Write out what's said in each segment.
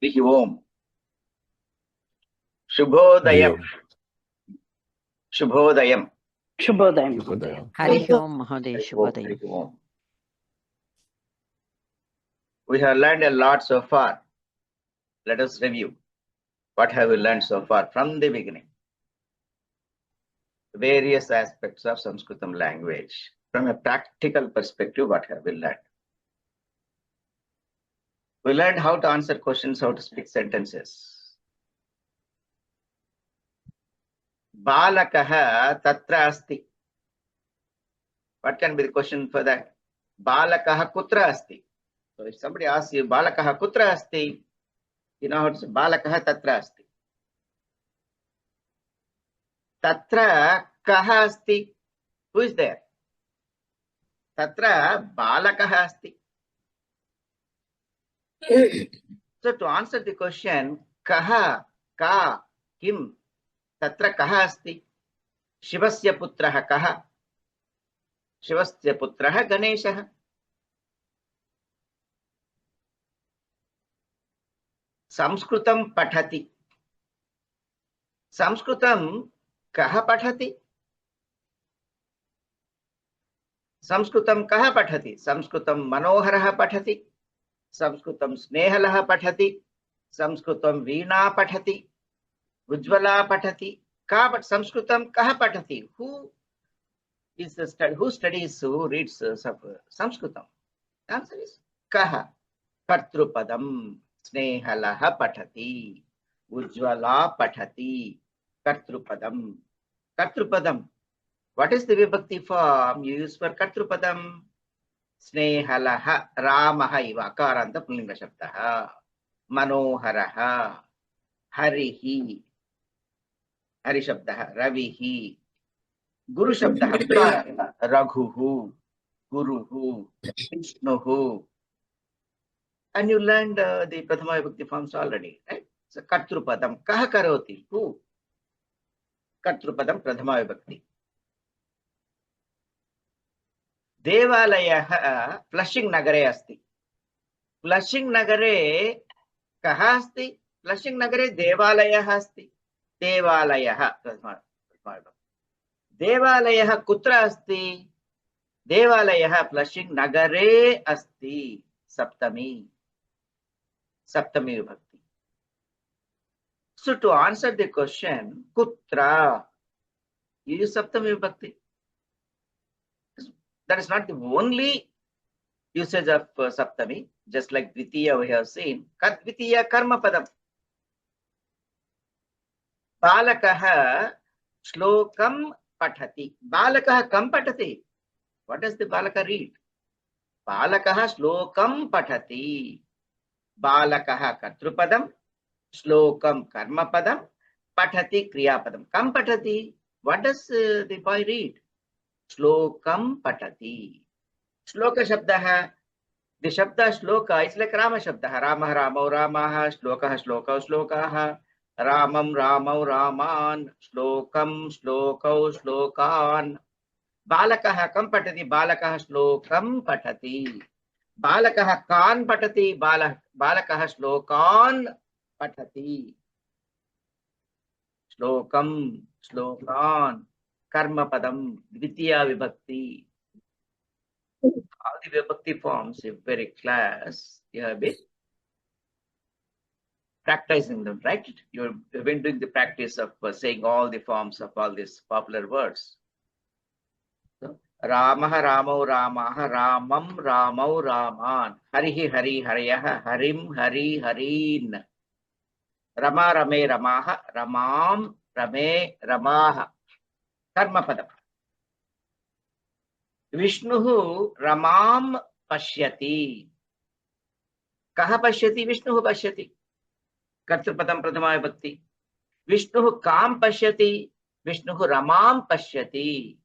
Harihi Om. Shubhodayam. Shubhodayam. Shubhodayam. Harihi Om Mahoday. Shubhodayam. Harihi Om. We have learned a lot so far. Let us review. What have we learned so far from the beginning? Various aspects of Sanskritam language. From a practical perspective, what have we learned? We learned how to answer questions, how to speak sentences. Balakaha tatra asti. What can be the question for that? Balakaha kutra asti. So if somebody asks you, Balakaha kutra asti, you know how to say, Balakaha tatra asti. Tatra kaha asti. Who is there? Tatra Balakaha asti. So to answer the question, kaha, ka, kim, tatra kaha asti. Shivasya putraha kaha. Shivasya putraha Ganeshaha. Samskrutam pathati. Samskrutam kaha pathati? Samskrutam kaha pathati? Samskrutam Manoharaha pathati. Samskrutam Snehalaha pathati. Samskrutam Veena pathati. Ujjvala pathati. Ka but Samskrutam kaha pathati? Who is the study? Who studies? Who reads Samskrutam? The answer is kaha. Kartrupadam. Snehalaha pathati. Ujjvala pathati. Kartrupadam. Kartrupadam. What is the vibhakti form you use for Kartrupadam? Snehalaha. Ramaha iva. Akaranta pullinga shabdaha. Manoharaha. Harihi. Hari shabdaha. Ravihi. Guru shabdaha. Raghuhu. Guruhu. Vishnuhu. And you learned the Prathama Vibhakti forms already, right? So Kartrupadam. Kaha karoti? Who? Kartrupadam Prathama Vibhakti. Devalayah Flushing Nagare asti. Flushing Nagare kaha asti? Flushing Nagare Devalayah asti. Devalayah. Devalayah kutra asti? Devalayah Flushing Nagare asti. Saptami. Saptami Vibhakti. So to answer the question, kutra, you use Saptami Vibhakti. That is not the only usage of Saptami, just like Dvitiya we have seen. Dvitiya Karma Padam. Balakaha Shlokam Pathati. Balakaha Kam Pathati. What does the Balaka read? Balakaha Shlokam Pathati. Balakaha Kartrupadam. Shlokam Karma Padam. Pathati Kriya Padam. Kam Pathati. What does the boy read? Shlokam patati. Shloka shabdaha. The shabda shloka is like Rama shabdaha. Rama Ramau Ramaha. Shlokaha Shlokau Shlokaha. Ramam Ramau Raman. Shlokam Shlokau Shlokan. Balakaha kam patati. Balakaha Shlokam patati. Balakaha kan patati. Balakaha Shlokan patati. Shlokam Shlokan. Karma Padam, Dvitiya Vibhakti. All the Vibhakti forms, in very class, you have been practicing them, right? You've been doing the practice of saying all the forms of all these popular words. So, Ramaha Ramau Ramaha Ramam Ramau Raman. Harihi Hari Hariyaha Harim Hari Harin. Rama Rame Ramaha Ramam Rame Ramaha. Karma Padam. Vishnuhu Ramam Pashyati. Kaha Pashyati? Vishnuhu Pashyati. Kartrupadam Prathama Vibhakti. Vishnuhu Kam Pashyati. Vishnuhu Ramam Pashyati.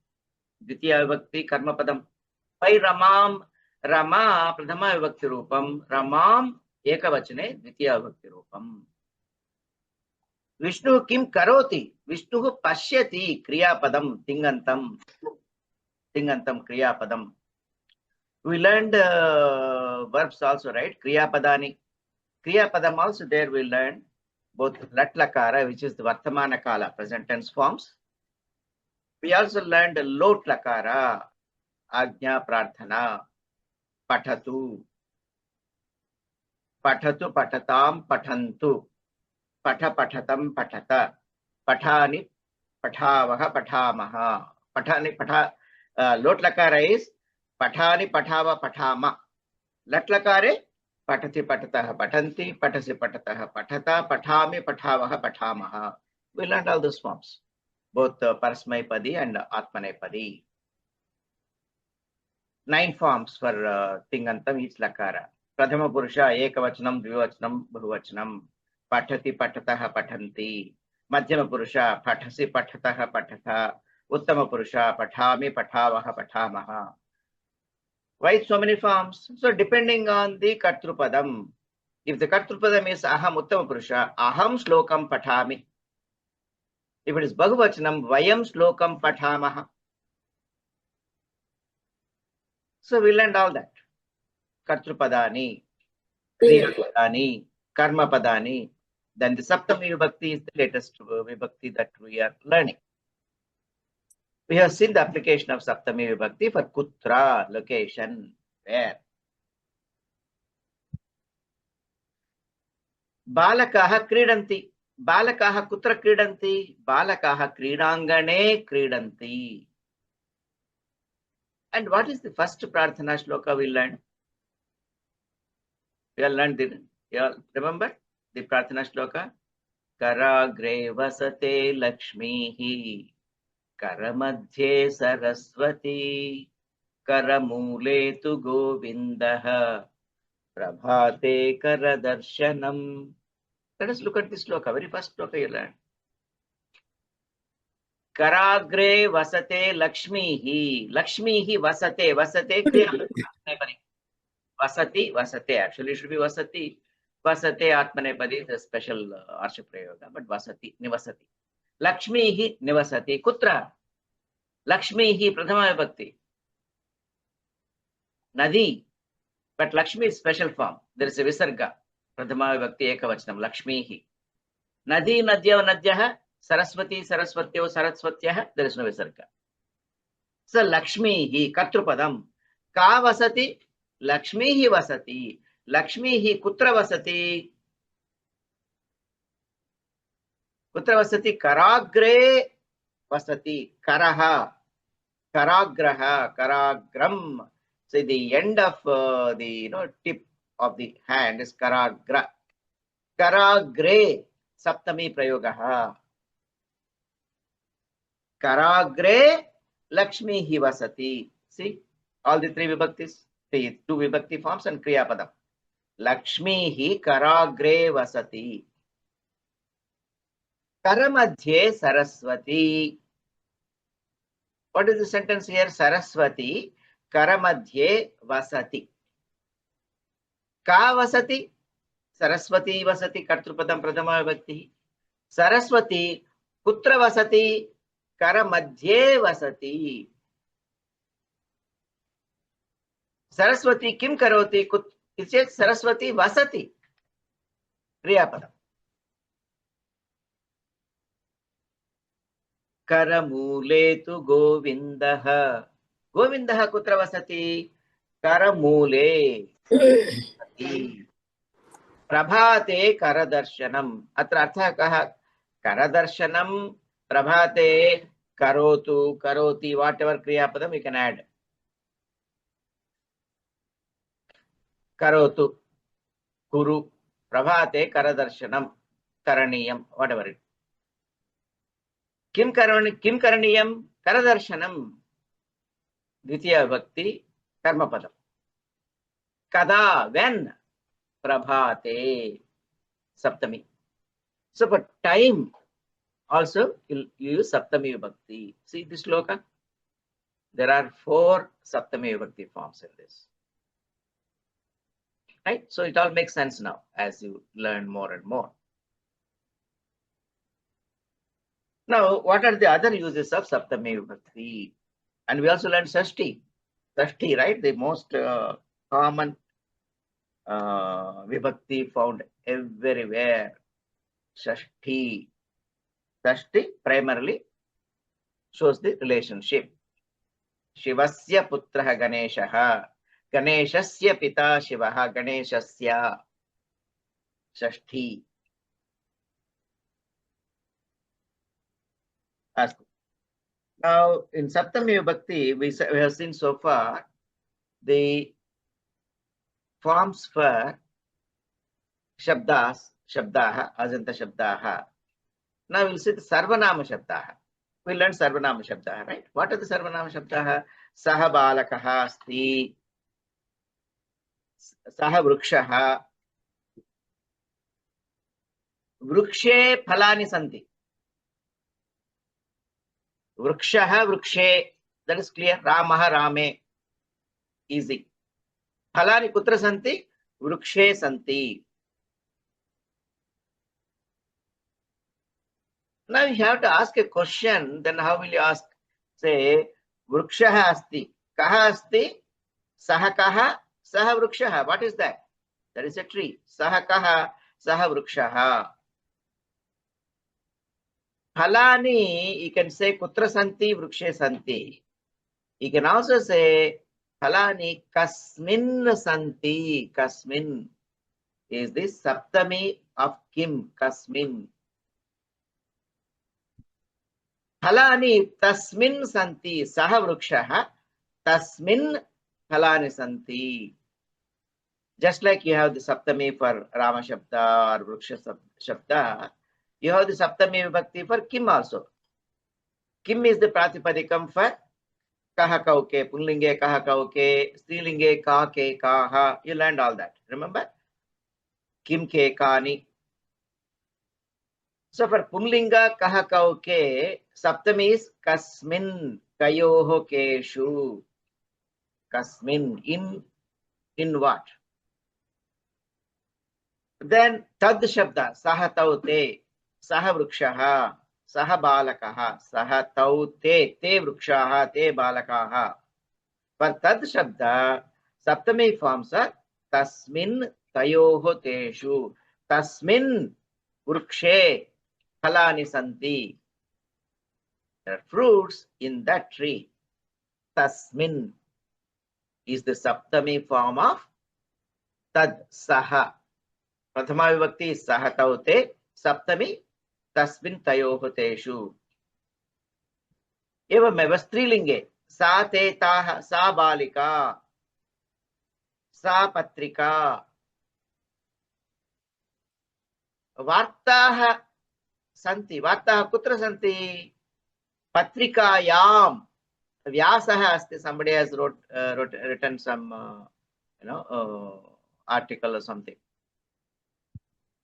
Dvitiya Vibhakti Karma Padam. By Ramam, Rama Prathama Vibhakti Rupam. Ramam Ekavachane Dvitiya Vibhakti Rupam. Vishnu Kim Karoti. Vishnuhu Pashyati Kriya Padam Tingantam. Tingantam Kriya Padam. We learned verbs also, right? Kriya Padani. Kriya Padam also there we learn both Lat Lakara, which is the Vartamana Kala, present tense forms. We also learned Lot Lakara, Ajna Prarthana, Patatu, Patatu, Patatam, Patantu, Patha, Patatam, Patata, Patani, Patavaha, Patamaha, Patani, Patha. Lot Lakara is Patani, Patava, Patama. Lat Lakare, Patati, Patataha, Patanti, Patasi, Patataha, Patata, Patami, Patavaha, Patamaha. We learned all those forms, both Parasmaipadi and Atmanepadi. 9 forms for Tingantam, each Lakara. Prathama Purusha, Ekavachanam, Dvivachanam, Bahuvachanam, Patati, Patataha, Patanti. Madhyama Purusha, Patasi, Patataha, Patata. Uttama Purusha, Patami, Patavaha, Patamaha. Why so many forms? So depending on the Kartrupadam. If the Kartrupadam is Aham Uttama Purusha, Aham Slokam Patami. If it is Bahuvachanam, Vayam Slokam Patamaha. So we learned all that. Kartrupadani, Kriyapadani, Karma Padani. Then the Saptami Vibhakti is the latest Vibhakti that we are learning. We have seen the application of Saptami Vibhakti for Kutra, location, where. Balakaha Kridanti. Balakaha Kutra Kridanti. Balakaha Kridangane Kridanti. And what is the first Prarthana Shloka we learned? We all learned it. You all remember the Prarthana Shloka? Karagre vasate Lakshmihi. Karamadhye Saraswati. Karamule tu Govindaha. Prabhate Karadarshanam. Let us look at this shloka, very first shloka you learn. Karagre vasate Lakshmihi. Lakshmihi vasate. Vasate kriya. Vasati, vasate. Actually, it should be vasati. Vasate Atmanepadi is a special Arsha Prayoga, but vasati, nivasati. Lakshmihi nivasati. Kutra? Lakshmihi Prathama Vibhakti. Nadi. But Lakshmi is special form. There is a Visarga. Prathama Vibhakti Ekavachanam. Lakshmihi. Nadi, Nadya, Nadyaha. Saraswati, Saraswatyo, Saraswatyaha. There is no Visarga. So Lakshmihi, Katrupadam. Ka vasati? Lakshmihi vasati. Lakshmihi kutra vasati? Kutra vasati? Karagre vasati. Karaha. Karagraha. Karagram. So the end of the tip of the hand is Karagra. Karagre Saptami Prayogaha. Karagre Lakshmi Hivasati. See all the 3 vibhaktis, the 2 vibhakti forms and Kriya Padam. Lakshmi hi Karagre Vasati. Karamadhye Saraswati. What is the sentence here? Saraswati Karamadhye Vasati. Ka Vasati? Saraswati Vasati Kartrupadam Prathama Vibhakti. Saraswati Kutra Vasati? Karamadhye Vasati. Saraswati Kim Karoti? It says Saraswati Vasati. Kriyapadam. Karamule tu Govindaha. Govindaha kutra vasati? Karamule. Prabhate karadarshanam. Atra artha kaha? Karadarshanam, prabhate, karotu, karoti, whatever kriya padam we can add. Karotu, kuru, prabhate, karadarshanam, karaniyam, whatever it. Kim karaniyam? Karadarshanam. Dvitiya Vibhakti, Karma Padam. Kada, when? Prabhate, Saptami. So for time, also you use Saptami Vibhakti. See this shloka? There are 4 Saptami Vibhakti forms in this. Right? So it all makes sense now as you learn more and more. Now, what are the other uses of Saptami Vibhakti? And we also learned Sashti. Sashti, right? The most common vibhakti found everywhere. Shashti. Shashti primarily shows the relationship. Shivasya putraha Ganeshaha. Ganeshasya pita Shivaha. Ganeshasya. Shashti. Now, in Saptami Vibhakti, we have seen so far the forms for Shabdas, Shabdaha, Ajanta Shabdaha. Now we'll see the Sarvanama Shabdaha. We learned Sarvanama Shabdaha, right? What are the Sarvanama Shabdaha? Saha Balakaha Asti, Saha Vrukshaha. Vrukshe Phalani Santi. Vrukshaha Vrukshe. That is clear. Ramaha Rame. Easy. Phalani Kutra Santi. Vrukshe Santi. Now you have to ask a question, then how will you ask? Say, Vrukshaha asti. Kaha asti? Saha kaha? Saha vrukshaha. What is that? That is a tree. Saha kaha? Saha vrukshaha. Phalani, you can say Kutra santi, Vrukshe santi. You can also say Phalani Kasmin santi. Kasmin is the Saptami of Kim. Kasmin. Phalani tasmin santi saha vrukshaha tasmin phalani santi. Just like you have the Saptami for Rama Shabda or Vruksha Shabda, you have the Saptami Vibhakti for Kim also. Kim is the Pratipadikam for Kaha Kauke, Punlinge Kaha Kauke, Strilinge Kake Kaha. You learned all that. Remember? Kim Ke Kani. So for Punlinga Kaha Kauke, Saptami is Kasmin Kayoho Keshu. Kasmin. In what? Then Tad Shabda, Saha Taute, Saha Vrukshaha, Saha Balakaha, Saha Taute, Te Vrukshaha, Te Balakaha. For Tad Shabda, Saptami forms are Tasmin Tayoho Teshu. Tasmin Vrukshe Phalani Santi. There are fruits in that tree. Tasmin is the Saptami form of Tad Saha. Prathama Vibhakti is Saha Taute. Saptami Tasmin Tayoho Teshu. Evameva Strilinge Sa Te Taha Sa Balika Sa Patrika Vartaha Santi. Vartaha Kutra Santi? Patrikayam. Vyasaha asti. Somebody has written some article or something.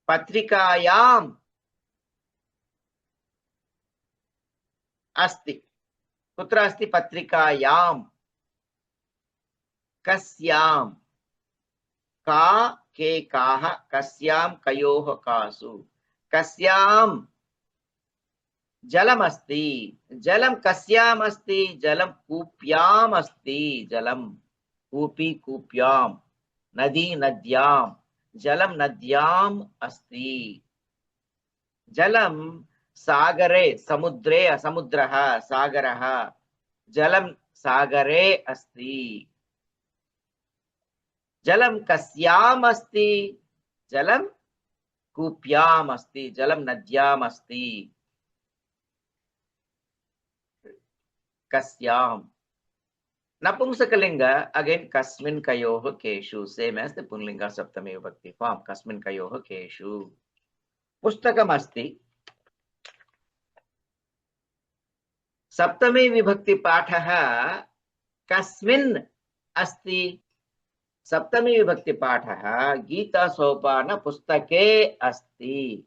Patrikayam asti. Kutra asti? Patrikayam. Kasyam. Ka ke kaha. Kasyam kayoho kasu. Kasyam Jalam asti. Jalam kasyam asti. Jalam kupyam asti. Jalam kupi kupyam. Nadi nadyam. Jalam nadyam asti. Jalam sagare samudre samudraha sagaraha. Jalam sagare asti. Jalam kasyam asti. Jalam kupyam asti. Jalam nadyam asti. Kasyam. Napumsakalinga, again, Kasmin Kayoho Keshu, same as the Punlinga Saptami Vibhakti form, Kasmin Kayoho Keshu. Pustakam asti. Saptami Vibhakti Pathaha, Kasmin asti. Saptami Vibhakti Pathaha, Gita Sopana Pustake asti.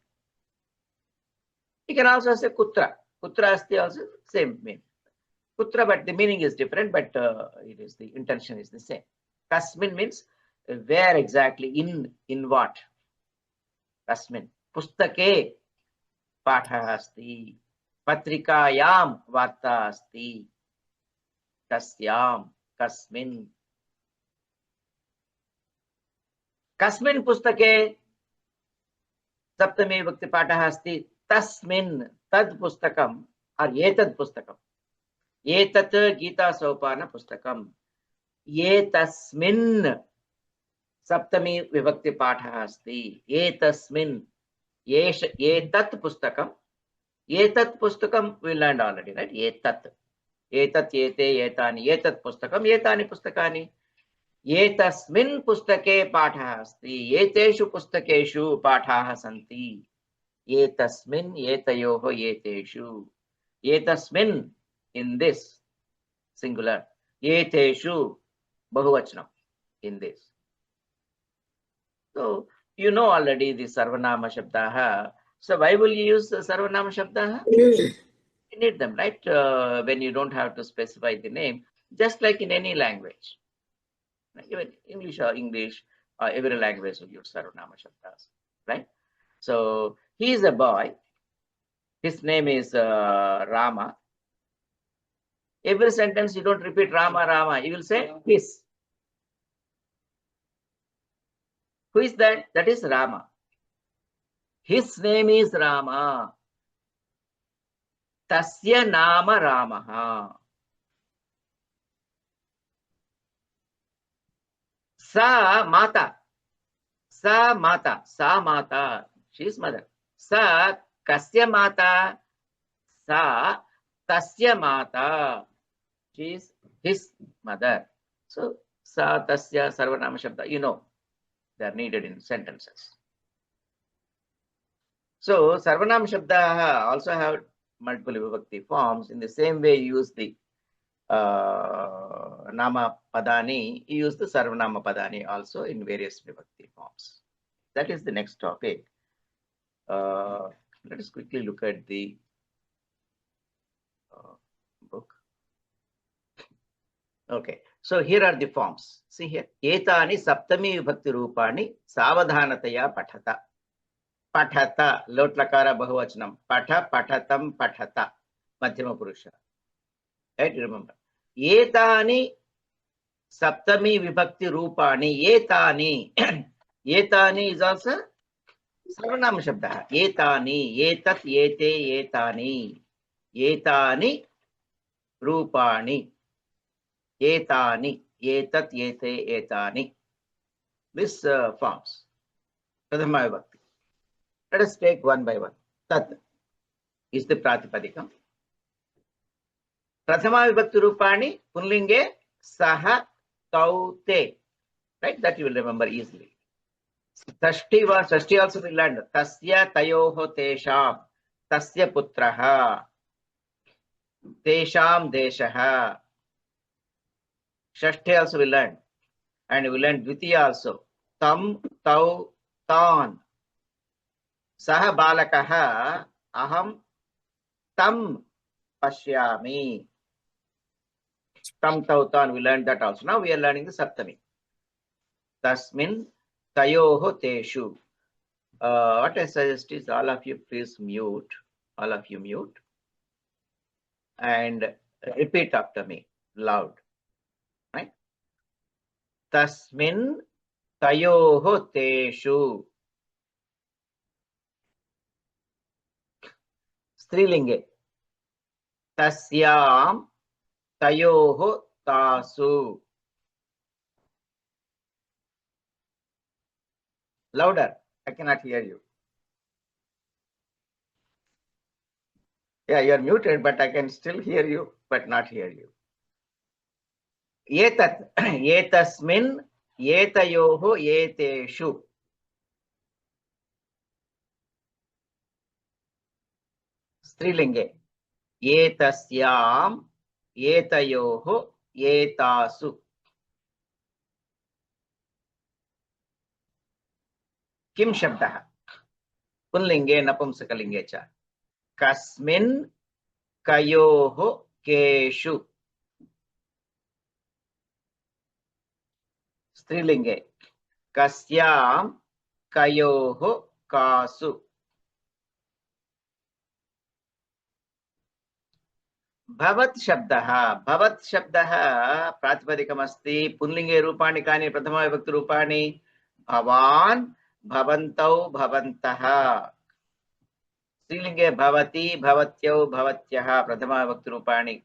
You can also say Kutra. Kutra asti also, same meaning. Putra, but the meaning is different, but it is the intention is the same. Kasmin means where exactly, in what? Kasmin. Pustake patha asti. Patrikayam varta asti. Kasyam. Kasmin. कस्मिन् पुस्तके सप्तमी विभक्ति पाठः अस्ति? तस्मिन्, तद् पुस्तकम् और एतद् पुस्तकम्, एतत् गीता सोपान पुस्तकम्, एतस्मिन् सप्तमी विभक्ति पाठः अस्ति, एतस्मिन्, एतत् पुस्तकम्, एतत् पुस्तकं we learned already, right? एतत्, एतत्, एते, एतानि, एतत् पुस्तकम्, एतानि पुस्तकानि, एतस्मिन् पुस्तके पाठः अस्ति, एतेषु पुस्तकेषु पाठाः सन्ति, एतस्मिन्, एतयोः, एतेषु, एतस्मिन् in this singular, एतेषु बहुवचनम् in this. So you know already the sarvanama shabdaha. So why will you use the sarvanama shabdaha? You need them, right? When you don't have to specify the name, just like in any language. Even English, every language will use sarvanama shabdas, right? So he is a boy. His name is Rama. Every sentence you don't repeat Rama, Rama. You will say his. Who is that? That is Rama. His name is Rama. Tasya nama Ramaha. Sa mata. Sa mata. Sa mata. She is mother. Sa kasya mata. Sa tasya mata. She is his mother. So sa tasya sarvanama shabda. You know, they are needed in sentences. So sarvanama shabda also have multiple vibhakti forms. In the same way, you use the nama padani, you use the sarvanama padani also in various vibhakti forms. That is the next topic. Let us quickly look at the book. Okay, so here are the forms. See here, etani saptami vibhakti rupani savadhanataya pathata. Pathata, lotlakara bahuvachanam. Patha, pathatam, pathata. Madhyama purusha. Right, remember. Etani saptami vibhakti rupani. Etani. Etani is also sarvanama shabda. Etani. Etat, ete, etani. Etani rupani. Etani. Etat, ete, etani. This forms. Pradhama vibhakti. Let us take one by one. Tat is the pratipadikam. Prathama vibhakti rupani punlinge saha tau te. Right? That you will remember easily. Shashti also we learned. Tasya tayoho tesham. Tasya putraha. Tesham deshaha. Shashti also we learned. And we learned Dvitiya also. Tam, tau, tan. Saha balakaha aham tam pashyami. Tam tautan, we learned that also. Now we are learning the saptami. Tasmin tayoho teshu. What I suggest is all of you please mute. All of you mute. And repeat after me loud. Right? Tasmin tayoho teshu. Strilinge. Tasyam tayoho tasu. Louder. I cannot hear you. Yeah, you are muted, but I can still hear you, but not hear you. Etat, etasmin, etayoho, eteshu. Strilinge. Etasyam, etayoho, etasu. Kim shabdaha? Punlinge napumsakalinge cha. Kasmin kayoho keshu. Strilinge. Kasyam kayoho kasu. Bhavat shabdaha. Bhavat shabdaha pratipadikam asti. Punlinge rupani kani prathama vibhakti rupani. Bhavan, Bhavantau, Bhavantah. Strilinge Bhavati, Bhavatyau, Bhavatyah, Prathama Vibhakti Rupani.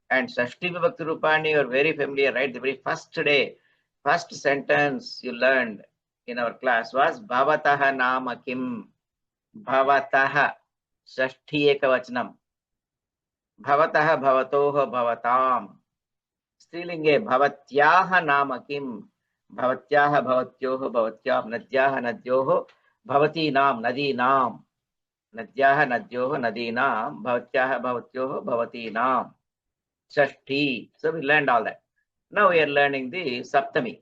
And Shashti Vibhakti Rupani, you're very familiar, right? The very first day, first sentence you learned in our class was Bhavataha Nama Kim. Bhavataha. Shashti Ekavachanam. Bhavataha Bhavatoha Bhavatam. Strilinge Bhavatyaha Nama Kim. Bhavatyaha Bhavatyoho Bhavatyam. Nadyaha Nadyoho Bhavatinam Nadinam. Nadyaha Nadyoho Nadinam. Bhavatyaha Bhavatyoho Bhavatinam. Shashti. So we learned all that. Now we are learning the Saptami.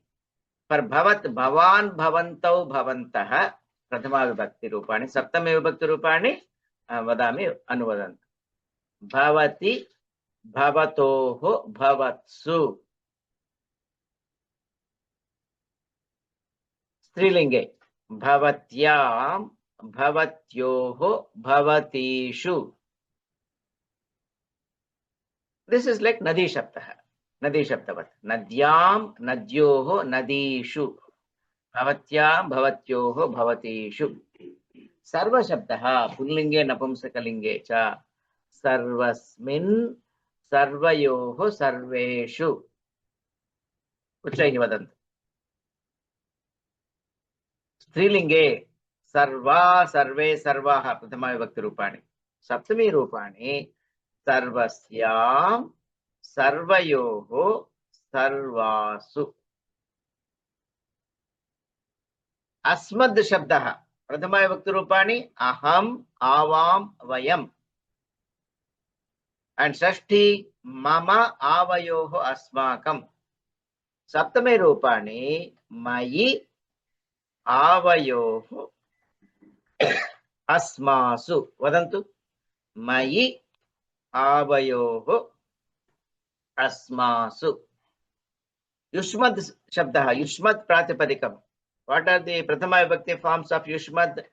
For Bhavat, Bhavan, Bhavantau, Bhavantaha. Prathama Vibhakti Rupani. Saptami Vibhakti Rupani. Vadami Anuvadantu. Bhavati, Bhavatoho, Bhavatsu. Strilinge. Bhavatyam, Bhavatyoho, Bhavatishu. This is like Nadi Shabdaha. Nadi Shabdavat. Nadyam, Nadyoho, Nadishu. Bhavatyam, Bhavatyoho, Bhavatishu. Sarva Shabdaha. Pullinge, Napumsakalinge cha. Sarvasmin, Sarvayoho, Sarveshu. Uchaihi vadantu. Strilinge, Sarva, Sarve, Sarvaha. Prathama Vibhakti Rupani. Saptami Rupani. Sarvasyam, Sarvayoho, Sarvasu. Asmad Shabdaha. Prathama Vibhakti Rupani. Aham, Avam, Vayam. And Shashti, Mama, Avayoho, Asmakam. Saptame Rupani. Mayi, Avayoho, Asmasu. Vadantu. Mayi, Avayoho, Asmasu. Yushmad Shabdaha. Yushmad Pratipadikam. What are the Prathama Vibhakti forms of Yushmad?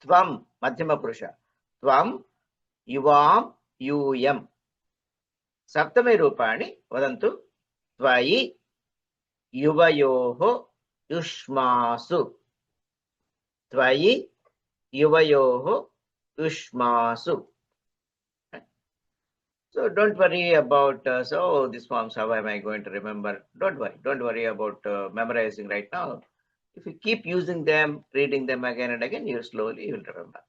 Tvam, Madhyama Purusha. Tvam, Yuvam, Yuyam. Saptame Rupani. Vadantu. Tvayi, Yuvayoho, Yushmasu. Tvayi, Yuvayoho, Yushmasu. So don't worry about, so these forms, how am I going to remember? Don't worry. Don't worry about memorizing right now. If you keep using them, reading them again and again, you slowly will remember.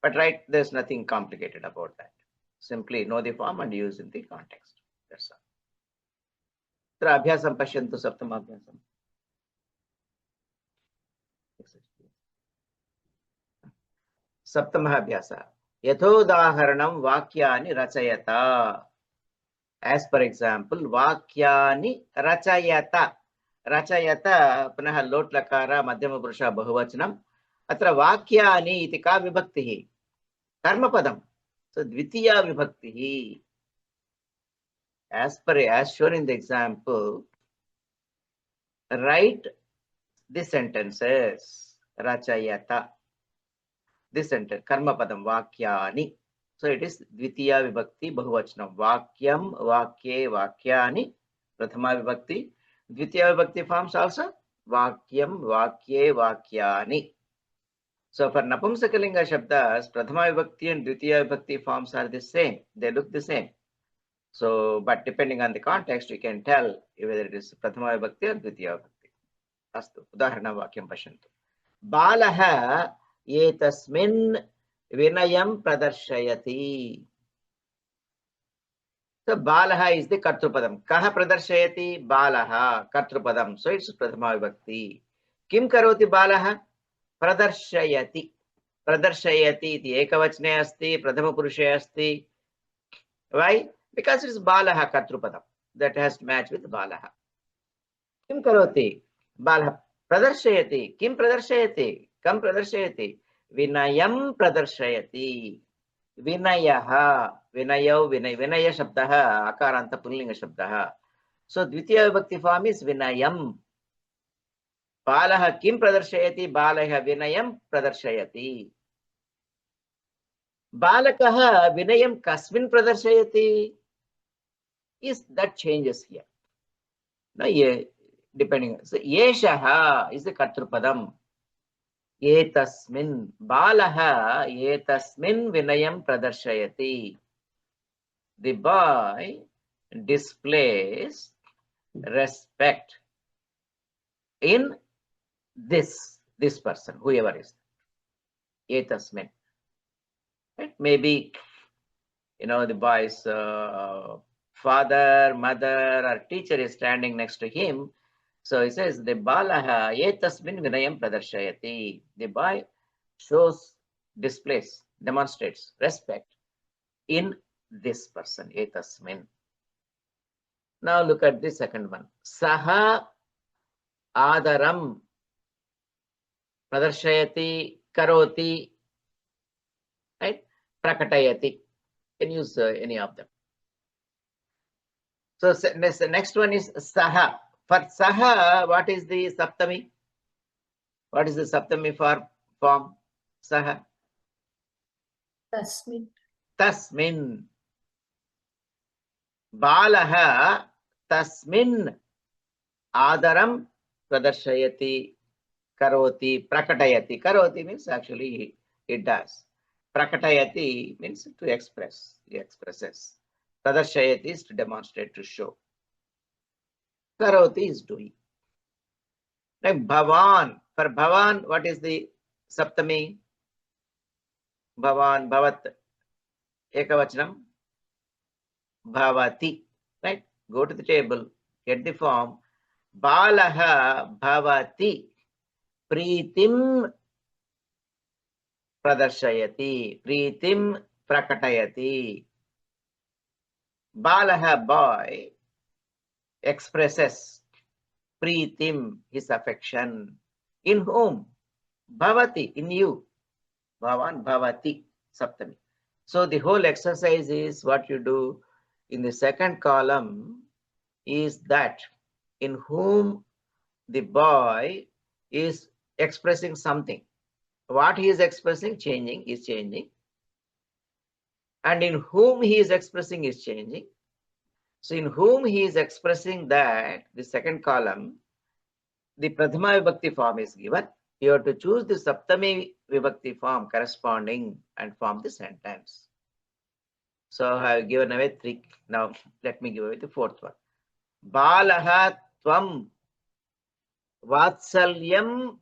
But right, there's nothing complicated about that. Simply know the form and use in the context. That's all. Tra abhyasam pashyantu saptama abhyasam. Saptama abhyasa. Yathodaharanam vakyani rachayata. As per example, vakyani rachayata. Rachayata punaha lot lakara madhyama purusha bahuvachanam. Atra vakyani iti ka vibhaktihi. Karma padam. So dvitiya vibhaktihi. As shown in the example, write the sentences. Rachayata. This sentence, karma padam, vakyani. So it is dvitiya vibhakti bahuvachanam. Vakyam, vakye, vakyani. Prathama vibhakti. Dvitiya vibhakti forms also vakyam, vakye, vakyani. So for napumsakalinga shabdas, prathama vibhakti and dvitiya vibhakti forms are the same. They look the same. So, but depending on the context, you can tell whether it is prathama vibhakti or dvitiya vibhakti. Astu. Udaharana vakyam pashantu. Balaha etasmin vinayam pradarshayati. So Balaha is the Kartrupadam. Kaha pradarshayati? Balaha, Kartrupadam. So it's Prathama Vibhakti. Kim karoti Balaha? Pradarshayati. Pradarshayati iti ekavachne asti, Prathama Purushe asti. Why? Because it's Balaha Kartrupadam. That has to match with Balaha. Kim karoti? Balaha. Pradarshayati. Kim pradarshayati? Kam pradarshayati? Vinayam pradarshayati. Vinayaha. Vinayau, Vinaya Shabdaha, Akaranta Pullinga Shabdaha. So Dvitiya Vibhakti form is Vinayam. Balaha Kim Pradarshayati? Balaha Vinayam Pradarshayati. Balakaha Vinayam Kasmin Pradarshayati? Is that changes here. Now, depending. So, Yeshaha is the Kartrupadam. Etasmin. Balaha etasmin vinayam pradarshayati. The boy displays respect in this person, whoever is. Etasmin. Right? Maybe, the boy's father, mother, or teacher is standing next to him. So he says, the balaha etasmin vinayam pradarshayati. The boy displays, demonstrates respect in this person, etasmin. Now look at the second one. Saha adaram pradarshayati karoti, right? Prakatayati. You can use any of them. So the next one is saha. For saha, what is the saptami? What is the saptami for form? Saha. Tasmin. Tasmin. Balaha tasmin adaram pradarshayati karoti prakatayati. Karoti means actually it does. Prakatayati means to express. He expresses. Pradarshayati is to demonstrate, to show. Karoti is doing. Like Bhavan. For Bhavan, what is the saptami? Bhavan, Bhavat. Ekavachanam. Bhavati. Right? Go to the table. Get the form. Balaha bhavati. Pritim pradarshayati. Pritim prakatayati. Balaha, boy, expresses pritim, his affection. In whom? Bhavati, in you. Bhavan, bhavati, saptami. So the whole exercise is what you do in the second column is that in whom the boy is expressing something. What he is expressing, is changing. And in whom he is expressing is changing. So in whom he is expressing that, the second column, the Prathama Vibhakti form is given. You have to choose the Saptami Vibhakti form corresponding and form the sentence. So I have given away 3. Now let me give away the 4th one. Balaha tvam vatsalyam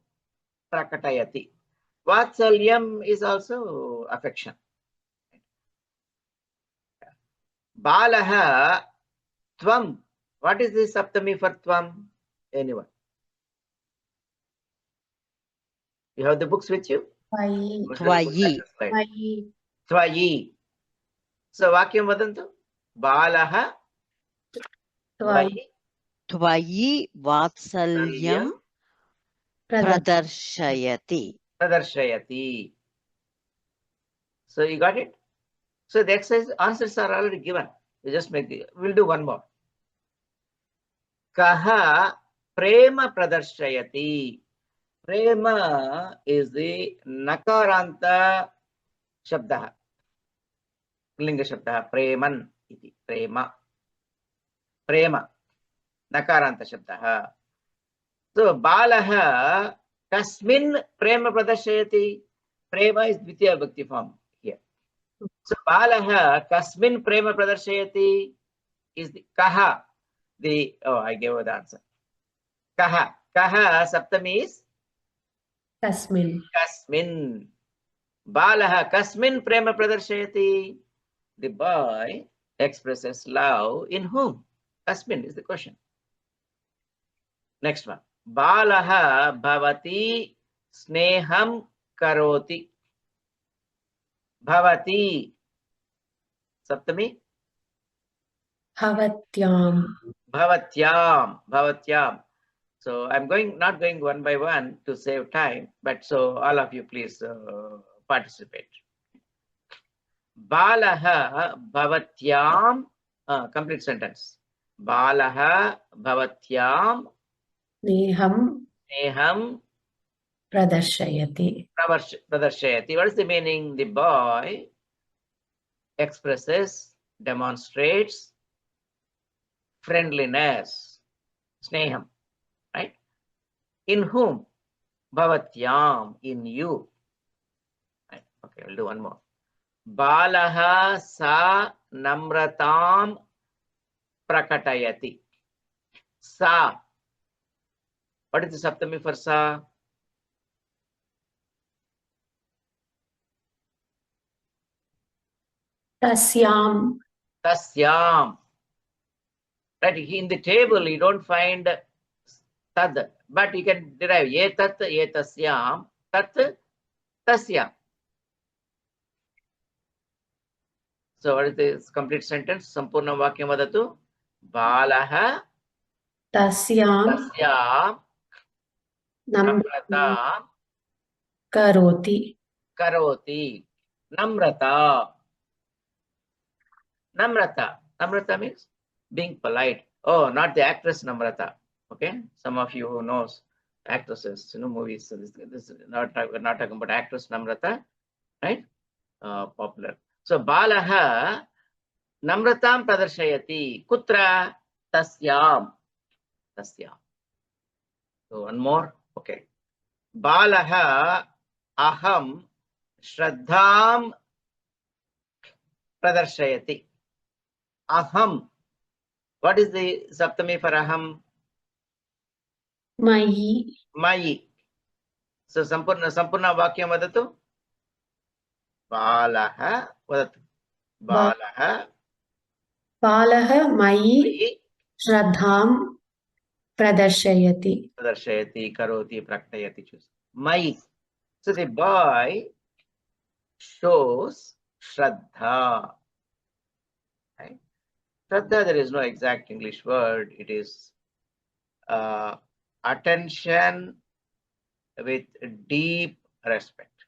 prakatayati. Vatsalyam is also affection. Balaha tvam. What is the Saptami for tvam? Anyone? You have the books with you? Tvayi. Tvayi. Tvayi. Tvayi. So Vakyam vadantu. Balaha Tvayi. Tvayi vatsalyam pradarshayati. pradarshayati. So you got it? So the exercise answers are already given. You just make the, we'll do one more. Kaha prema pradarshayati. Prema is the nakaranta shabdaha. Linga shabdaha. Preman iti. Prema. Prema. Nakaranta shabdaha. So balaha kasmin prema pradarshayati. Prema is dvitiya bhakti form here. So balaha kasmin prema pradarshayati is the kaha. I gave you the answer. Kaha. Kaha saptami is Tasmin. kasmin. Balaha kasmin prema pradarshayati. The boy expresses love in whom? Kasmin is the question. Next one. Balaha bhavati sneham karoti. Bhavati. Saptami? Bhavatyam. Bhavatyam. Bhavatyam. So I'm not going one by one to save time, but so all of you please participate. Balaha bhavatyam. Complete sentence. Balaha bhavatyam Neham sneham pradarshayati. pradarshayati. What is the meaning? The boy expresses, demonstrates friendliness, sneham. right? In whom? Bhavatyam, in you. Right? Okay, we'll do one more. Balaha sa namratam prakatayati. Sa. What is the Saptami for sa? tasyam, Tasyam. Right? In the table, you don't find tad, but you can derive etat, etasyam, tat, tasyam. So what is this complete sentence? Sampurna vakyam vadatu. Balaha tasyam, tasyam namratam namrata karoti. karoti. Namrata. Namrata. Namrata means being polite. Oh, not the actress Namrata. Okay. Some of you who knows actresses, movies. So this is not, we're not talking about actress Namrata, right? Popular. So Balaha Namratam Pradarshayati. Kutra Tasyam. Tasyam. So one more. Okay. Balaha Aham Shraddham Pradarshayati. Aham. What is the Saptami for Aham? Mayi, Mayi. So Sampurna Vakyam vadatu. Balaha vadatu. Balaha balaha mayi Mayi shraddham pradarshayati. Pradarshayati Karoti Praktayati. Mayi. So the boy shows Shraddha. Right? Shraddha, there is no exact English word. It is attention with deep respect.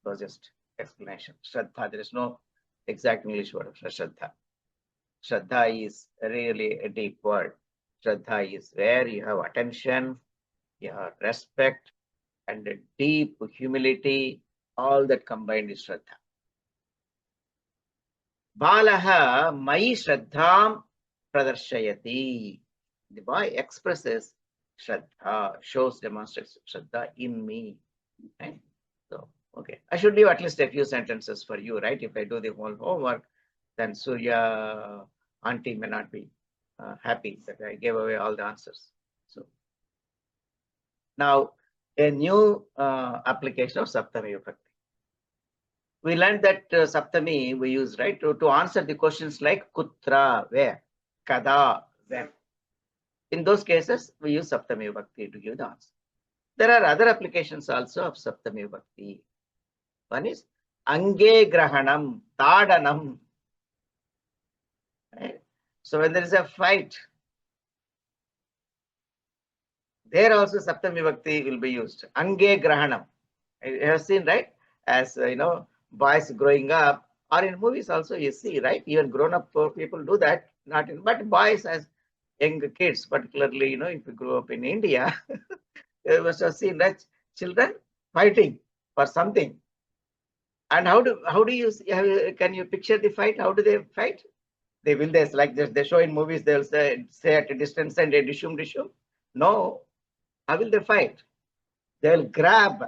It was just explanation. Shraddha, there is no exact English word for Shraddha. Shraddha is really a deep word. Shraddha is where you have attention, you have respect, and a deep humility. All that combined is Shraddha. Balaha Mai Shraddham Pradarshayati. The boy expresses Shraddha, shows, demonstrates Shraddha in me. Right? So, okay. I should leave at least a few sentences for you, right? If I do the whole homework, then Surya auntie may not be happy that I gave away all the answers. So, now a new application of Saptami Vibhakti. We learned that Saptami we use, right, to answer the questions like Kutra, where, Kada, when. In those cases, we use Saptami Vibhakti to give the answer. There are other applications also of Saptami Vibhakti. One is Ange Grahanam, Tadanam. Right? So when there is a fight, there also Saptami Vibhakti will be used. Ange Grahanam. You have seen, right? As boys growing up, or in movies also you see, right? Even grown-up people do that. Not in, but boys as young kids, particularly, if you grow up in India, you must have seen that children fighting for something. And how do you can you picture the fight? How do they fight? They will like they show in movies. They'll say at a distance and a dishum dishum. No, how will they fight? They'll grab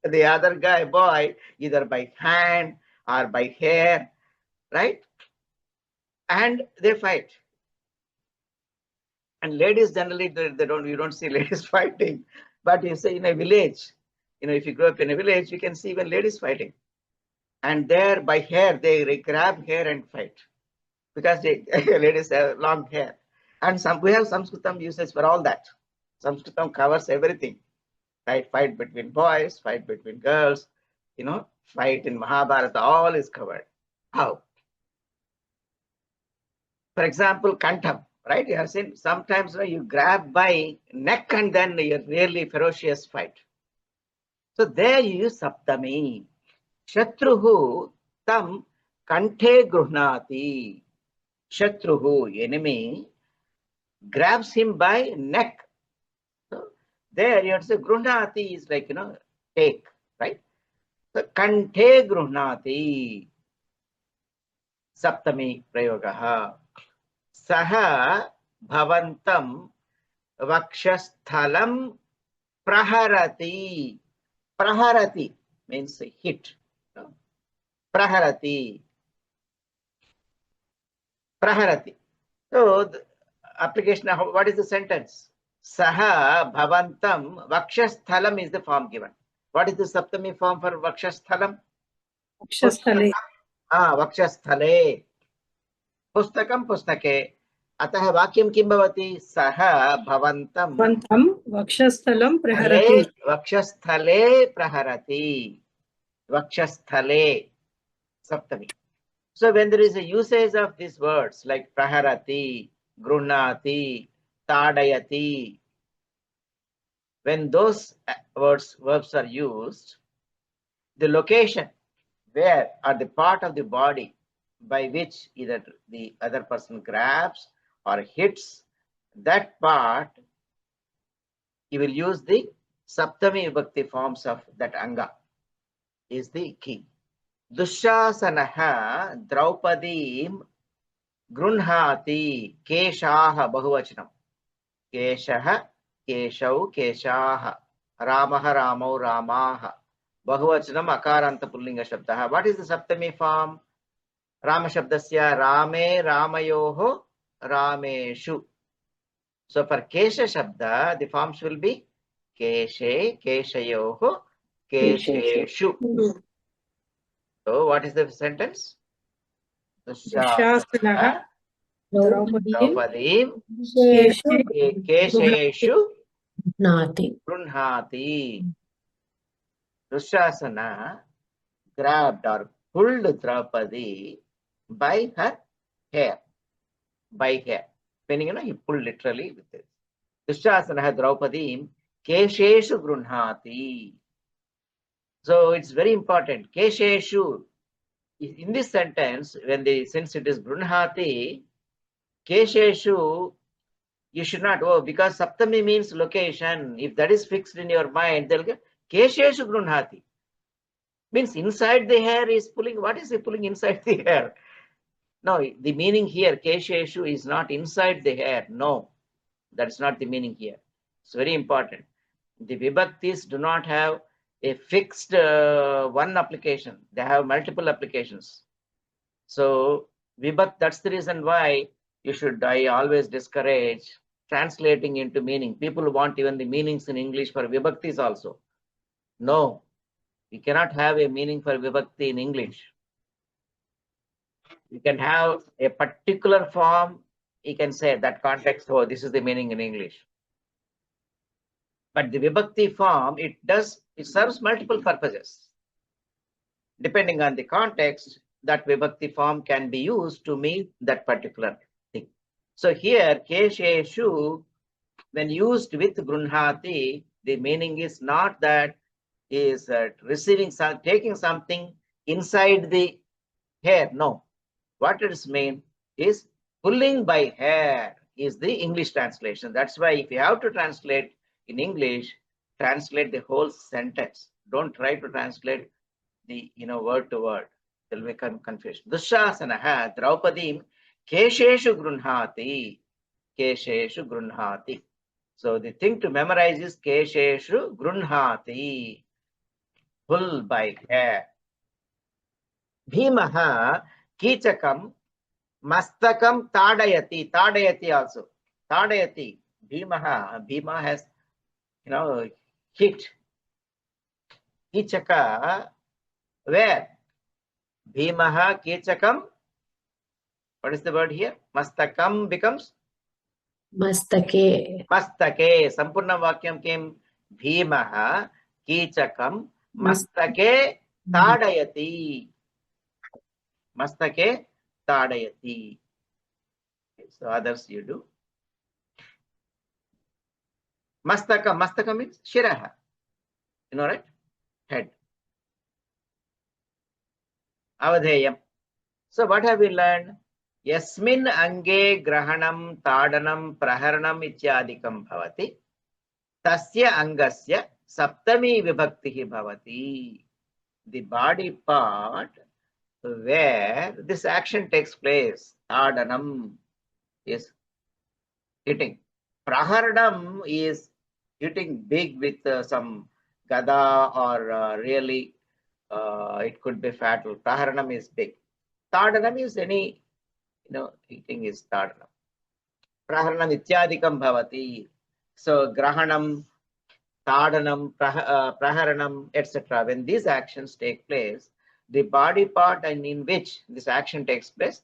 the other boy either by hand or by hair, right? And they fight. And ladies generally you don't see ladies fighting, but you say in a village, if you grow up in a village, you can see even ladies fighting. And there by hair, they grab hair and fight because ladies have long hair. And we have Sanskritam uses for all that. Sanskritam covers everything, right? Fight between boys, fight between girls, fight in Mahabharata, all is covered. How? For example, Kantham, right? You have seen sometimes you grab by neck and then you really ferocious fight. So there you use Saptami. Shatruhu tam kanthe gruhnati. Shatruhu, enemy, grabs him by neck. So there you have to say gruhnati is like, take, right? So kanthe gruhnati. Saptami prayogaha. Saha bhavantam Vakshasthalam praharati. Praharati means hit. Praharati. Praharati. So the application of what is the sentence? Saha bhavantam vakshasthalam is the form given. What is the saptami form for vakshasthalam? वक्षस्थले Vakshasthale. Pustakam pustake. अतः वाक्यं किं भवति? सः भवन्तं भवन्तं वक्षस्थलं प्रहरति वक्षस्थले प्रहरति. Vakshasthale. Saptami. So when there is a usage of these words like praharati, grunati, tadayati, when those verbs are used, the location where or the part of the body by which either the other person grabs or hits, that part, you will use the Saptami Vibhakti forms of that anga is the key. Dushasanaha Draupadim Grunhati Keshaha Bahuvachanam. Keshaha, Keshau, Keshaha. Ramaha, Ramau, Ramaha. Bahuvachanam Akaranta Pullinga Shabdaha. What is the Saptami form? Rama Shabdasya Rame, Ramayoho, Rameshu. So for Kesha Shabda, the forms will be Keshe, Keshayoho, Kesheshu. So what is the sentence? दुःशासनः द्रौपदीं Draupadim केशे Kesheshu Nati. Grunhati. Dushasana grabbed or pulled Draupadi by her hair. By hair. Meaning, he pulled literally with it. Dushasana Draupadim Kesheshu Grunhati. So it's very important. Kesheshu. In this sentence, since it is Grunhati, Kesheshu, you should not, because Saptami means location. If that is fixed in your mind, they'll get Kesheshu Grunhati. Means inside the hair is pulling. What is he pulling inside the hair? No, the meaning here, Kesheshu, is not inside the hair. No, that's not the meaning here. It's very important. The Vibhaktis do not have a fixed one application. They have multiple applications. So that's the reason why I always discourage translating into meaning. People want even the meanings in English for Vibhaktis also. No, we cannot have a meaning for Vibhakti in English. You can have a particular form. You can say that context, this is the meaning in English. But the Vibhakti form, it serves multiple purposes. Depending on the context, that Vibhakti form can be used to mean that particular thing. So here, Kesheshu, when used with Grunhati, the meaning is not that he is taking something inside the hair. No. What it is mean is pulling by hair is the English translation. That's why if you have to translate in English, translate the whole sentence. Don't try to translate the word to word. There will become confusion. Dushasanaha Draupadim Kesheshu Grunhati. Kesheshu Grunhati. So the thing to memorize is Kesheshu Grunhati. Pull by hair. Bhimaha Kichakam Mastakam Tadayati. Tadayati also. Tadayati. Bhima has hit. Kichaka, where? Bhimaha Kichakam. What is the word here? Mastakam becomes? Mastake. Mastake. Sampurna Vakyam came Bhimaha Kichakam Mastake Tadayati. Mastake Tadayati. So others you do. Mastaka means Shiraha. You know, right? Head. Avadheyam. So what have we learned? Yasmin ange grahanam tadanam praharanam ityadikam bhavati. Tasya angasya saptami vibhaktihi bhavati. The body part where this action takes place. Tadanam is hitting. Praharanam is hitting big with some gada or really it could be fatal. Praharanam is big. Tadanam is any, hitting is tadanam. Praharanam ityadikam bhavati. So grahanam, tadanam, praharanam, etc. When these actions take place, the body part and in which this action takes place,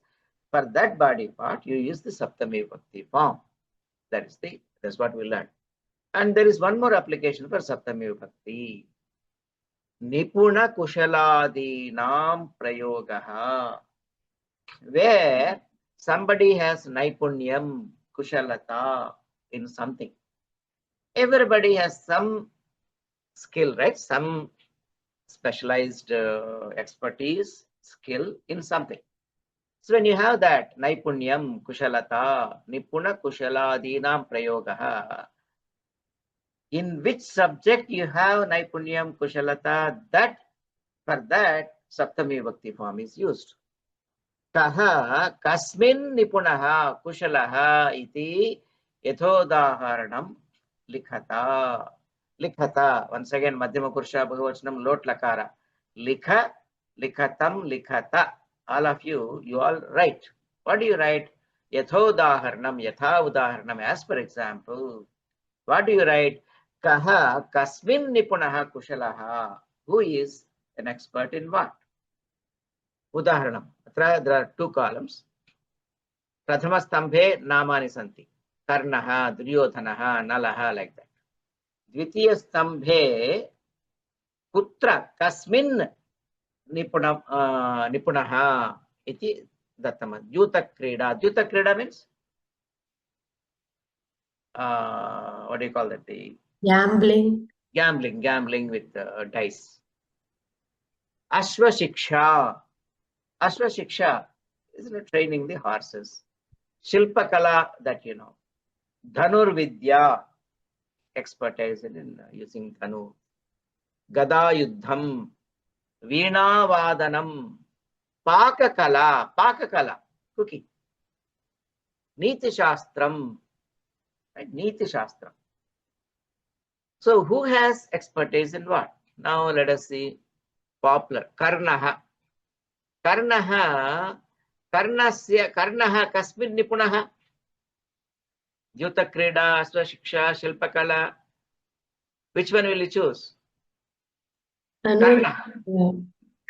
for that body part, you use the Saptami Vibhakti form. That's what we learned. And there is one more application for Saptami Vibhakti. Nipuna Kushaladinam Prayogaha. Where somebody has Naipunyam, Kushalata in something. Everybody has some skill, right? Some specialized expertise, skill in something. So when you have that Naipunyam, Kushalata, Nipuna Kushaladinam Prayogaha, in which subject you have Naipunyam, Kushalata, that for that Saptami Vibhakti form is used. Kaha kasmin nipunaha kushalaha iti yathodaharanam likhata. Likhata, once again, Madhyama Purusha Bahuvachanam, lot lakara. Likha, likhatam, likhata. All of you all write. What do you write? Yathodaharanam, yatha udaharanam, as per example. What do you write? Kaha kasmin nipunaha kushalaha. Who is an expert in what? Udaharanam. There are two columns. Prathama stambhe namani santi. Karnaha, Duryodhanaha, Nalaha, like that. Dvitiya stambhe kutra kasmin nipunaha iti dattama. Dyuta krida. Dyuta krida means what do you call that? The Gambling. gambling with dice. Ashwa Shiksha. Ashwa Shiksha is training the horses. Shilpakala, that you know. Dhanur Vidya, expertise in using Dhanu. Gada Yuddham. Veena Vadanam. Pakakala, cooking. Niti Shastram, right? Niti Shastram. So who has expertise in what? Now let us see. Popular. Karnaha. Karnaha kasmin nipunaha. Dyuta Krida, Ashwa Shiksha, Shilpakala. Which one will you choose? Karna.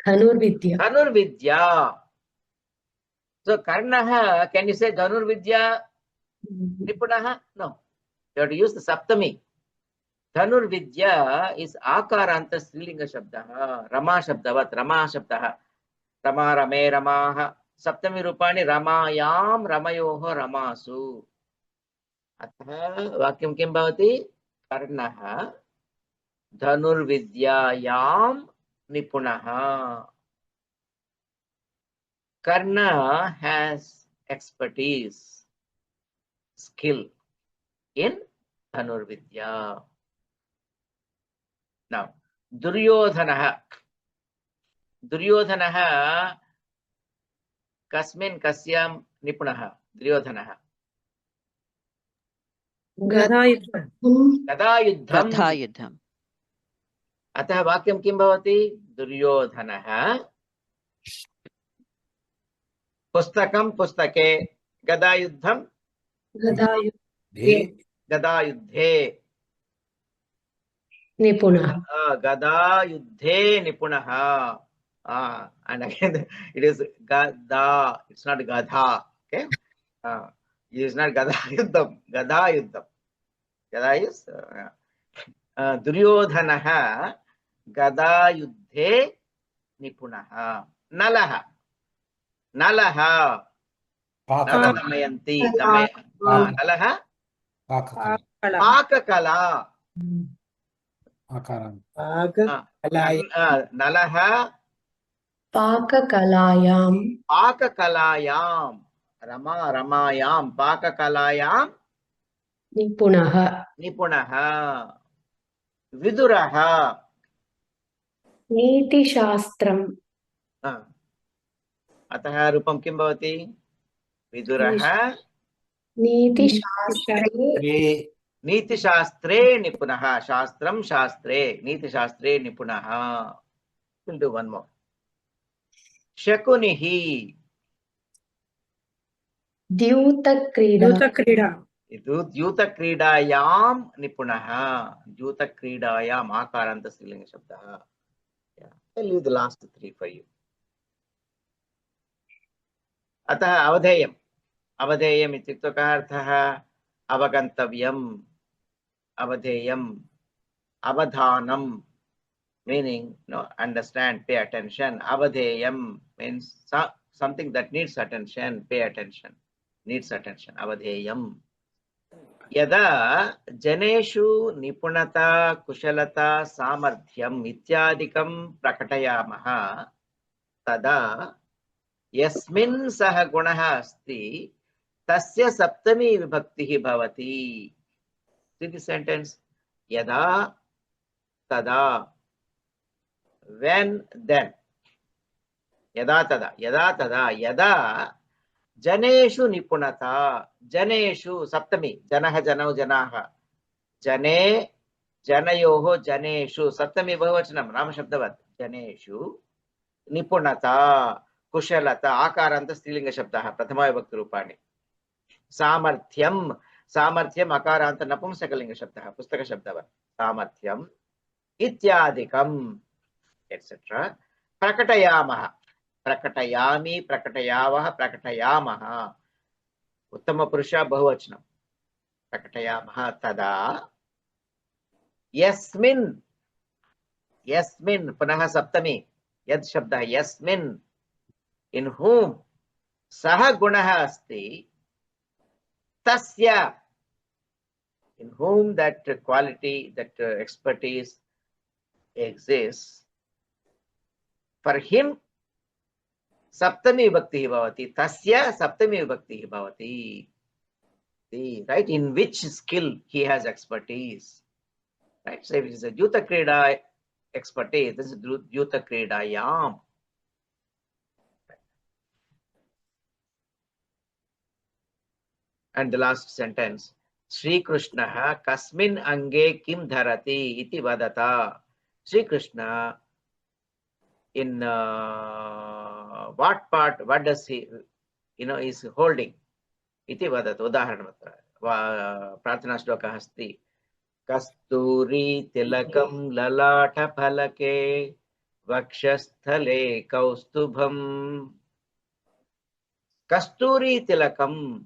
Dhanur Vidya. Dhanur Vidya. So Karnaha, can you say Dhanur Vidya nipunaha? No. You have to use the Saptami. Dhanur Vidya is Akaranta Strilinga Shabdaha. Rama Shabdavat, Rama Shabdaha. Rama Rame Ramaha. Saptami Rupani Ramayam Ramayoho Ramasu. Atha Vakyam Kim Bhavati? Karnaha Dhanur Vidyayam Nipunaha. Karna has expertise, skill in Dhanur Vidya. Now, Duryodhanaha. Duryodhanaha kasmin kasyam nipunaha. Duryodhanaha. Gadayuddham. Gada Yuddham. Gathayuddham. अतः वाक्यं किं भवति? दुर्योधनः पुस्तकं पुस्तके, गदायुद्धं गदायुद्धे, Nipunaha. गदायुद्धे निपुणः. And again it is gada, it's not gadha. Okay, it is not gadayuddham, gadayuddham. Gada is Duryodhanaha Gadayuddhe Nipunaha. Nalaha. Nalaha. Damayanti. Nalaha. Pakakala. Nalaha. Pakakalayam. Pakakalayam. Ramayam. Pakakalayam. Nipunaha. Nipunaha. Viduraha. Niti Shastram. अतः रूपं किं भवति? विदुरः नीतिशास्त्रे Niti Shastre Nipunaha. Shastram Shastre. Niti Shastre Nipunaha. We'll do one more. Shakunihi. द्यूतक्रीडा यूतक्रीडा Yuta Kridayam Nipunaha. Yuta Kridayam Akaranta Strilinga Shabda. Yeah. I'll leave the last three for you. अतः अवधेयम् अवधेयम् इत्युक्ते कः अर्थः अवगन्तव्यम् अवधेयम् अवधानम् meaning understand, pay attention. Avadheyam means something that needs attention, pay attention, needs attention. Avadheyam. Yada janeshu nipunata kushalata samarthyam ityadikam prakatayamaha tada yasmin sah gunaha asti tasya saptami vibhaktihi bhavati. See the sentence? Yada tada. When, then. Yada tada, yada janeshu nipunata, janeshu, saptami, janaha, janau, janaha, jane, janayoho, janeshu, saptami bahuvachanam, nama shabdavat, janeshu, nipunata, kushalata, akaranta strilinga shabdaha, prathama vibhakti rupani, samarthyam, samarthyam, akaranta napumsakalinga shabdaha, pustaka shabdavat, samarthyam, ityadikam, etc. Prakatayamaha. Prakatayami, prakatayavaha, prakatayamaha. Uttama Purusha Bahuvachanam. Prakatayamaha tada. Yasmin. Yasmin. Punaha Saptami. Yad Shabda. Yasmin. In whom Saha Gunaha Asti. Tasya. In whom that quality, that expertise exists. For him, Saptami Vibhakti Bhavati. Tasya Saptami Vibhakti Bhavati. See, right? In which skill he has expertise. Right? So if it is a Yuta Krida expertise, this is Yuta Krida Yam. And the last sentence. Sri Krishna Kasmin Ange Kim Dharati Iti Vadata. Sri Krishna in what part, what does he, is holding? Iti vadat, udaharanamatra. Prarthana shloka asti. Kasturi tilakam lalata phalake vakshasthale kaustubham. Kasturi tilakam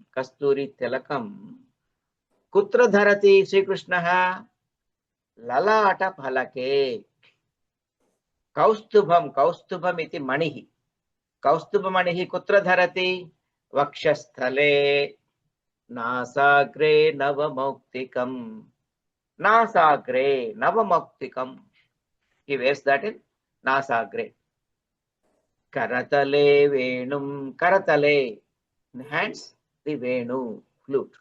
kutra dharati Sri Krishna lalata phalake. Kaustubham iti manihi. Kaustubhamanihi kutra dharati vakshasthale nasagre navamuktikam. Nasagre navamuktikam. He wears that in nasagre. Karatale venum. Karatale. In hands, the venu, flute.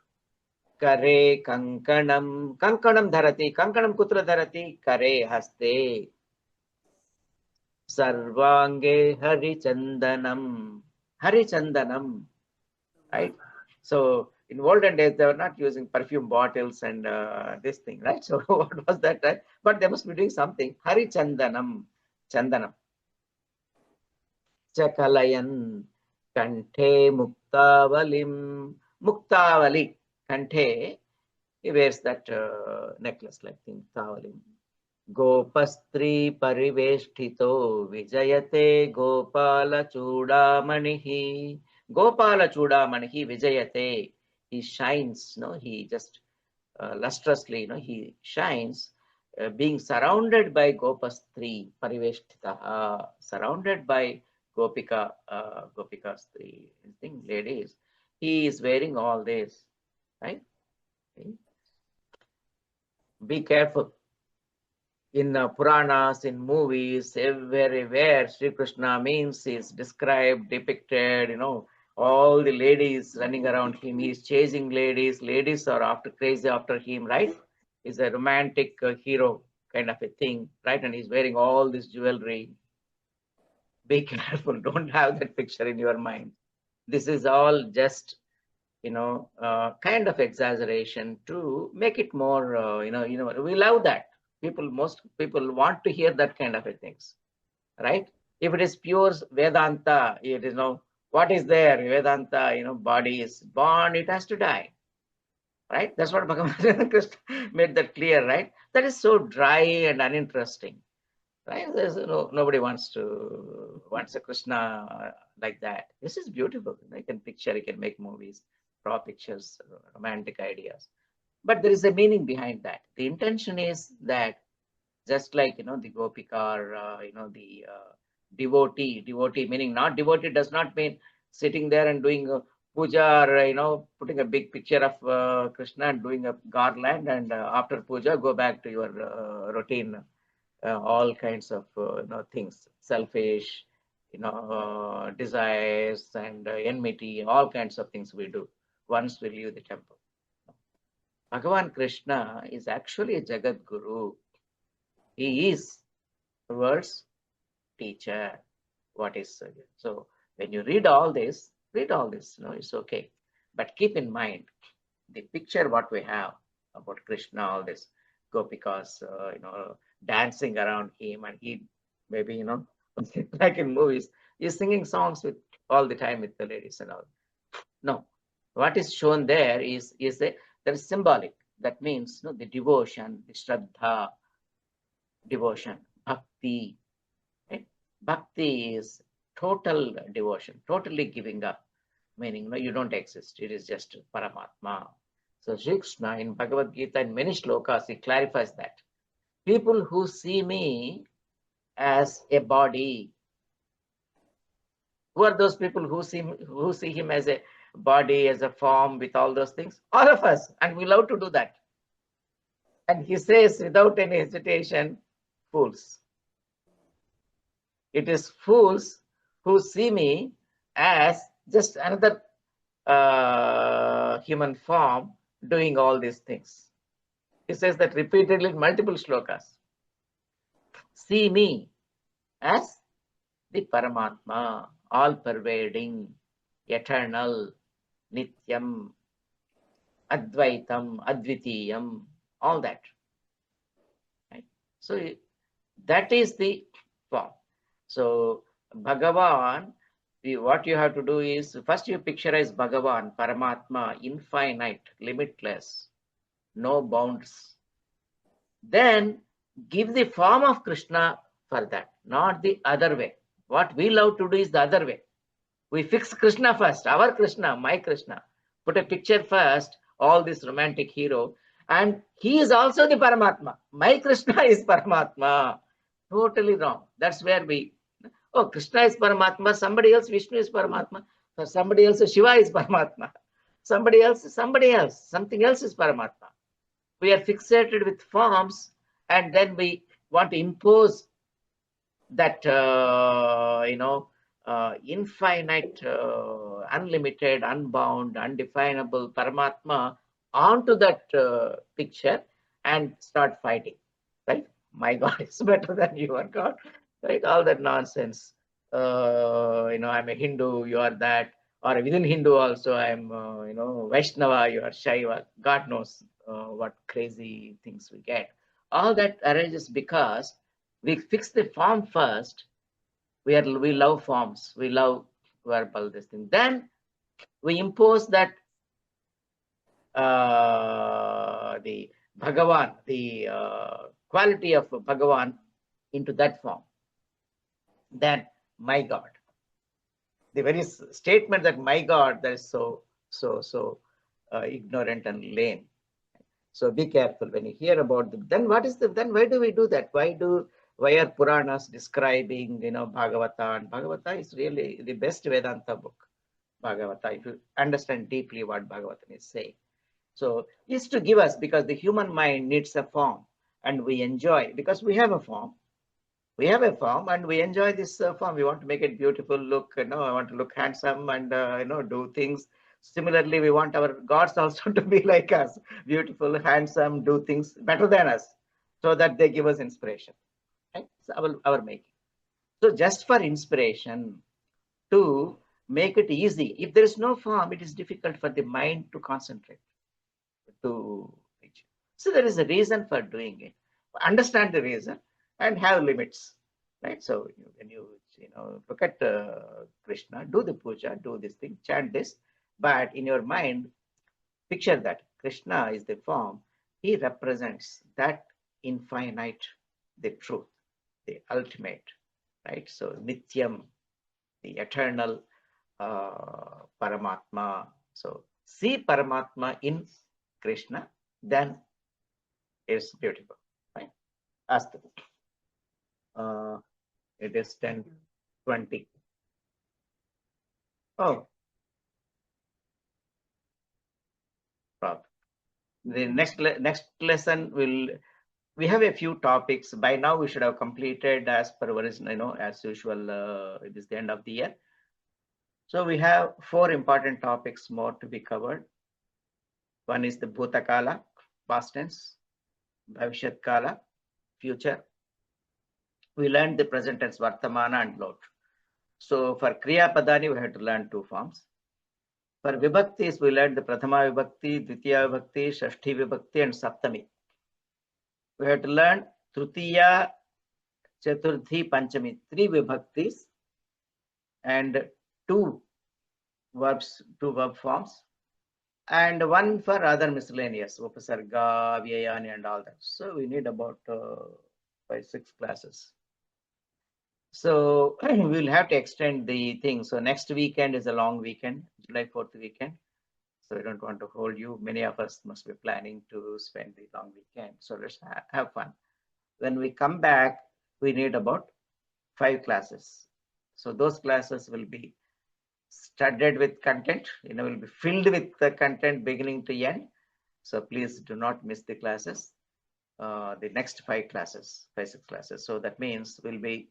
Kare kankanam. Kankanam dharati. Kankanam kutra dharati. Kare haste. Sarvange Harichandanam. Harichandanam. Right? So in olden days, they were not using perfume bottles and this thing, right? So what was that, right? But they must be doing something. Harichandanam. Chandanam. Chakalayan. Kanthe Muktavalim. Muktavali. Kanthe. He wears that necklace like thing. Muktavalim. Gopastri pariveshtito vijayate gopala chudamanihi. Gopala chudamanihi vijayate. He shines, he just lustrously, he shines, being surrounded by gopastri pariveshtita, surrounded by gopika, gopikastri, ladies. He is wearing all this, right? Okay. Be careful. In Puranas, in movies, everywhere Sri Krishna means is described, depicted, all the ladies running around him. He's chasing ladies. Ladies are crazy after him, right? He's a romantic hero kind of a thing, right? And he's wearing all this jewelry. Be careful. Don't have that picture in your mind. This is all just kind of exaggeration to make it more, we love that. Most people want to hear that kind of a things, right? If it is pure Vedanta, it is what is there? Vedanta, body is born, it has to die, right? That's what Bhagavan Krishna made that clear, right? That is so dry and uninteresting, right? Nobody wants a Krishna like that. This is beautiful. You can picture, you can make movies, draw pictures, romantic ideas. But there is a meaning behind that. The intention is that just like, the Gopika or, the devotee meaning not devotee does not mean sitting there and doing puja or, putting a big picture of Krishna and doing a garland and after puja, go back to your routine. All kinds of things, selfish, desires and enmity, all kinds of things we do once we leave the temple. Bhagavan Krishna is actually a Jagat Guru. He is the world's teacher. So when you read all this, it's okay. But keep in mind the picture what we have about Krishna, all this Gopikas, dancing around him, and he maybe, like in movies, he's singing songs with all the time with the ladies and all. No, what is shown there is that there is symbolic. That means the devotion, the Shraddha, devotion, bhakti. Right? Bhakti is total devotion, totally giving up, meaning you don't exist. It is just Paramatma. So Shri Krishna in Bhagavad Gita in many shlokas, he clarifies that. People who see me as a body, who are those people who see him as a body, as a form with all those things? All of us, and we love to do that. And he says without any hesitation, fools. It is fools who see me as just another human form doing all these things. He says that repeatedly in multiple shlokas. See me as the Paramatma, all-pervading, eternal, Nityam, Advaitam, Advitiyam, all that. Right? So that is the form. So Bhagavan, what you have to do is, first you picturize Bhagavan, Paramatma, infinite, limitless, no bounds. Then give the form of Krishna for that, not the other way. What we love to do is the other way. We fix Krishna first, our Krishna, my Krishna. Put a picture first, all this romantic hero, and he is also the Paramatma. My Krishna is Paramatma. Totally wrong. That's where Krishna is Paramatma, somebody else, Vishnu is Paramatma, for somebody else, Shiva is Paramatma, somebody else, something else is Paramatma. We are fixated with forms, and then we want to impose that, infinite, unlimited, unbound, undefinable Paramatma onto that picture and start fighting, right? My God is better than your God, right? All that nonsense. I'm a Hindu, you are that, or within Hindu also, I'm, Vaishnava, you are Shaiva. God knows what crazy things we get. All that arises because we fix the form first. We love forms, we love verbal this thing. Then we impose that the Bhagavan, the quality of Bhagavan into that form. Then my God. The very statement that my God, that is so ignorant and lame. So be careful when you hear about them. Then why do we do that? Why are Puranas describing, Bhagavata? And Bhagavata is really the best Vedanta book. Bhagavata, if you understand deeply what Bhagavatam is saying. So it's to give us, because the human mind needs a form, and we enjoy, because we have a form. We have a form and we enjoy this form. We want to make it beautiful, look, I want to look handsome and, do things. Similarly, we want our gods also to be like us, beautiful, handsome, do things better than us, so that they give us inspiration. Right? So our making. So just for inspiration, to make it easy. If there is no form, it is difficult for the mind to concentrate. So there is a reason for doing it. Understand the reason and have limits, right? So when you look at Krishna, do the puja, do this thing, chant this, but in your mind, picture that Krishna is the form. He represents that infinite, the truth, the ultimate, right? So Nityam, the eternal Paramatma. So see Paramatma in Krishna, then it's beautiful, right? Astu. It is 10:20. Oh, problem. The next lesson we have a few topics. By now we should have completed as per original, as usual. It is the end of the year. So we have 4 important topics more to be covered. One is the Bhutakala, past tense, Bhavishyat Kala, future. We learned the present tense, Vartamana and Lot. So for Kriya Padani, we had to learn 2 forms. For Vibhaktis, we learned the Prathama Vibhakti, Dvitiya Vibhakti, Shashti Vibhakti and Saptami. We had to learn Tritiya, Chaturthi, Panchami, 3 Vibhaktis and 2 verbs, 2 verb forms, and 1 for other miscellaneous, Upasarga, Vyayani and all that. So we need about 5-6 classes. So we'll have to extend the thing. So next weekend is a long weekend, July 4th weekend. So I don't want to hold you. Many of us must be planning to spend the long weekend. So let's have fun. When we come back, we need about 5 classes. So those classes will be studded with content, will be filled with the content beginning to end. So please do not miss the classes, the next 5 classes, 5-6 classes. So that means we'll be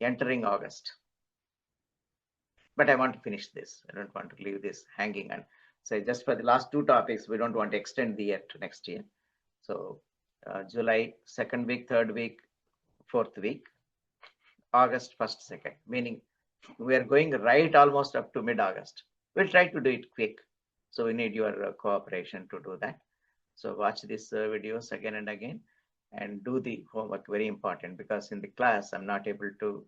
entering August. But I want to finish this. I don't want to leave this hanging. And so just for the last 2 topics, we don't want to extend the year to next year. So July 2nd week, 3rd week, 4th week, August 1st, 2nd, meaning we are going right almost up to mid-August. We'll try to do it quick. So we need your cooperation to do that. So watch these videos again and again and do the homework, very important, because in the class, I'm not able to,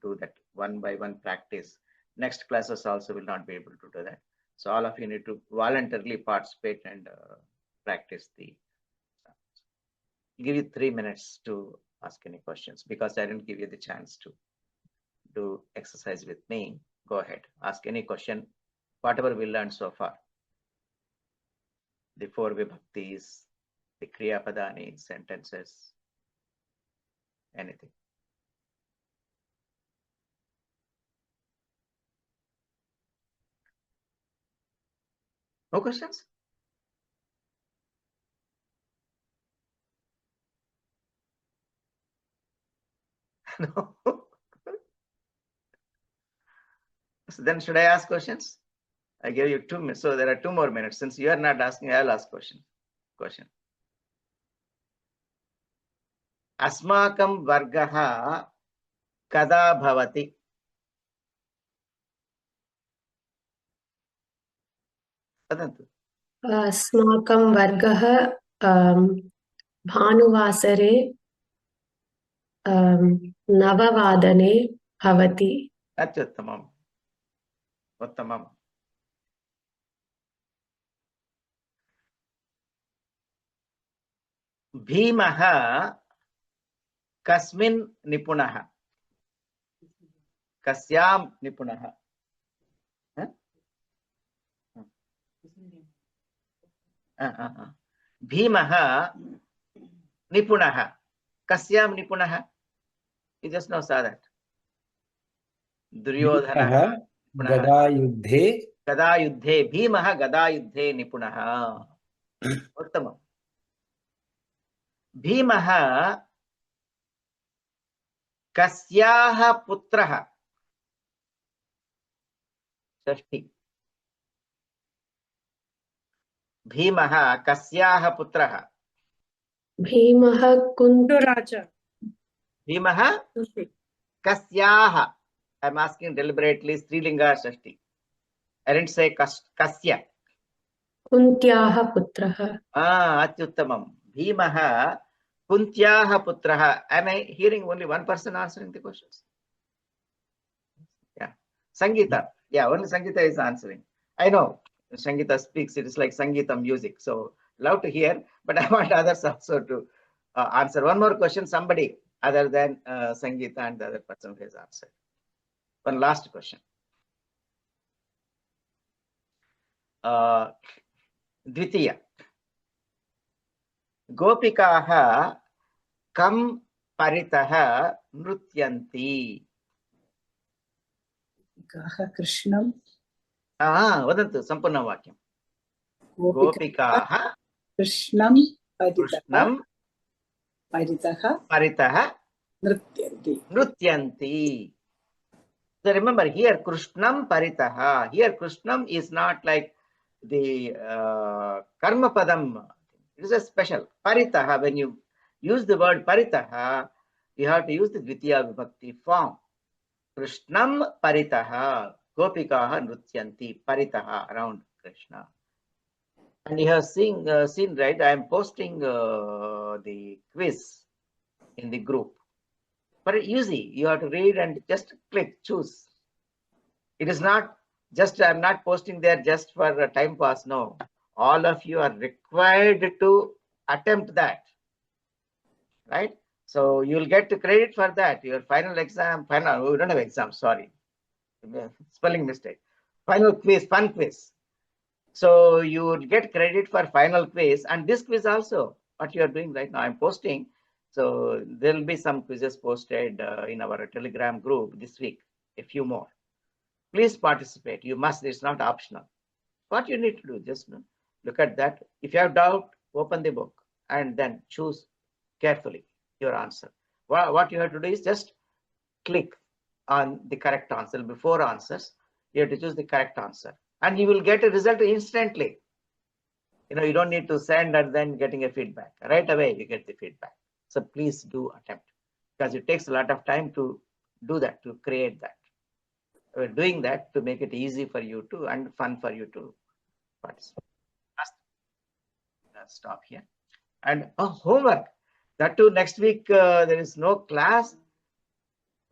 do that 1 by 1 practice. Next classes also will not be able to do that. So all of you need to voluntarily participate and practice the. I'll give you 3 minutes to ask any questions because I didn't give you the chance to do exercise with me. Go ahead, ask any question, whatever we learned so far. The 4 vibhaktis, the kriya padani, sentences, anything. No questions? No. So then should I ask questions? I gave you 2 minutes. So there are 2 more minutes. Since you are not asking, I'll ask question. Asmakam vargaha kada bhavati? Vadantu. अस्माकं वर्गः भानुवासरे 9 भवति Atyuttamam. Uttamam. Bhimaha kasmin nipunaha? Kasyam nipunaha? Bhimaha nipunaha. Kasyam nipunaha? You just now saw that. Duryodhana. Gadayuddhe. Gadayuddhe. Bhimaha Gadayuddhe nipunaha. Uttamam. Bhimaha kasyaha putraha? Shashti. Bhimaha kasyaha putraha? भीमः कुन्तु Raja. Bhimaha kasyaha. I'm asking deliberately Strilinga Shashti. I didn't say Kasya. Kuntyaha putraha. Atyuttamam. Bhimaha Kuntyaha putraha. Am I hearing only one person answering the questions? Yeah. Sangeeta. Yeah, only Sangeeta is answering. I know Sangeeta speaks. It is like Sangeeta music. So love to hear, but I want others also to answer. One more question, somebody other than Sangeeta and the other person who has answered. One last question. Dvitiya. Gopikaha kam paritaha nrutyanti. Krishnam. Vadantu sampurnam vakyam. Gopikaha Krishnam Krishnam paritaha nrutyanti. So remember here Krishnam paritaha. Here Krishnam is not like the karma padam. It is a special paritaha. When you use the word paritaha, you have to use the Dvitiya Vibhakti form. Krishnam paritaha. Gopikaha nrutyanti paritaha, around Krishna. And you have seen right? I am posting the quiz in the group. But easy, you have to read and just click, choose. It is not just, I'm not posting there just for a time pass. No, all of you are required to attempt that, right? So you'll get credit for that. Your final exam, we don't have exam, sorry. Spelling mistake. Final quiz, fun quiz. So you will get credit for final quiz and this quiz also, what you are doing right now, I'm posting. So there will be some quizzes posted in our Telegram group this week, a few more. Please participate. You must, it's not optional. What you need to do, just look at that. If you have doubt, open the book and then choose carefully your answer. What you have to do is just click on the correct answer. Before answers, you have to choose the correct answer. And you will get a result instantly. You don't need to send and then getting a feedback. Right away, you get the feedback. So please do attempt, because it takes a lot of time to do that, to create that. We're doing that to make it easy for you to and fun for you to participate. Let's stop here. And homework. That too, next week there is no class.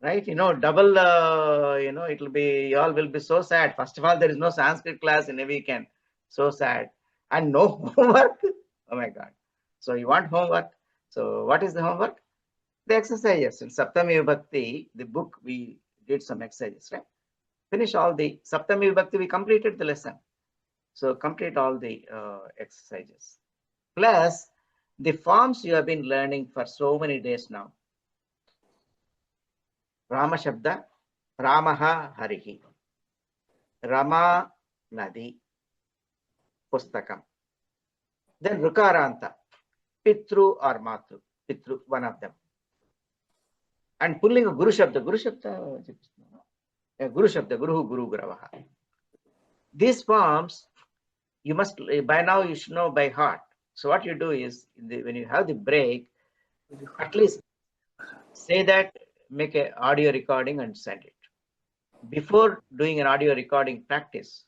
Right, double, it'll be, you all will be so sad. First of all, there is no Sanskrit class in a weekend. So sad. And no homework. Oh my God. So you want homework. So what is the homework? The exercises. In Saptami Vibhakti, the book, we did some exercises, right? Finish all the Saptami Vibhakti, we completed the lesson. So complete all the exercises. Plus the forms you have been learning for so many days now. Rama Shabda, Ramaha Harihi, Rama Nadi, Pustakam. Then Rukaranta, Pitru or Matru, Pitru, one of them. And pulling a Guru Shabda, Guru Shabda, Guru, Guru, Gravaha. These forms, you must, by now you should know by heart. So what you do is, when you have the break, at least say that, make an audio recording and send it. Before doing an audio recording, practice.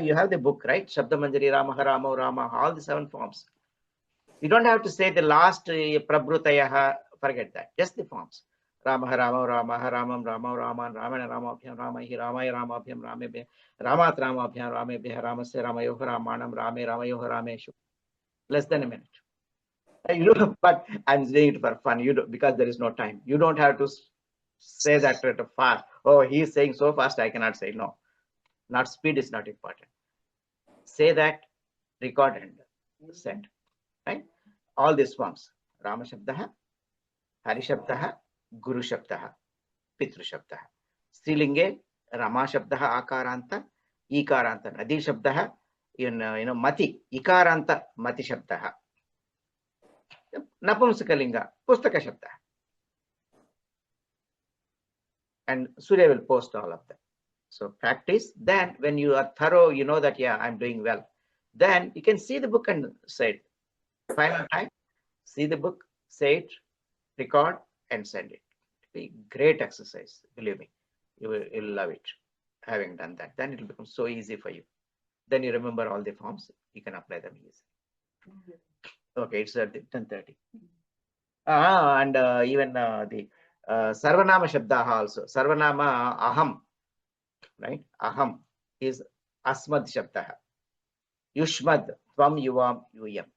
You have the book, right? Shabda Manjari, Ramaha, Rama, Rama, all the 7 forms. You don't have to say the last Prabhrutayaha, forget that. Just the forms. Ramaha, Rama, Ramaha, Ramam, Rama, Raman, Ramana, Ramabhyam, Ramahi, Ramaya, Ramabhyam, Ramebhyam, Ramat, Ramabhyam, Ramebhyam, Ramasya, Ramayoha, Ramanam, Rame, Ramayoha, Rameshu. Less than a minute. But I'm saying it for fun. Because there is no time. You don't have to say that at a fast. Oh, he's saying so fast, I cannot say. No. Not speed is not important. Say that, record and send. Right? All these forms. Rama Shabdaha, Hari Shabdaha, Guru Shabdaha, Pitru Shabdaha. Strilinge, Rama Shabdaha, Akaranta, Ikaranta, Nadi Shabdaha, Mati, Ikaranta, Mati Shabdaha. Napumsakalinga, Pustaka Shabda. And Surya will post all of them. So practice. Then when you are thorough, you know that, yeah, I'm doing well. Then you can see the book and say it. Final time, see the book, say it, record and send it. It'll be great exercise, believe me. you'll love it. Having done that, then it will become so easy for you. Then you remember all the forms, you can apply them easily. Okay, it's at 10:30. And even the Sarvanama Shabdaha also. Sarvanama Aham, right? Aham is Asmad Shabdaha. Yushmad, Tvam, Yuvam, Yuyam.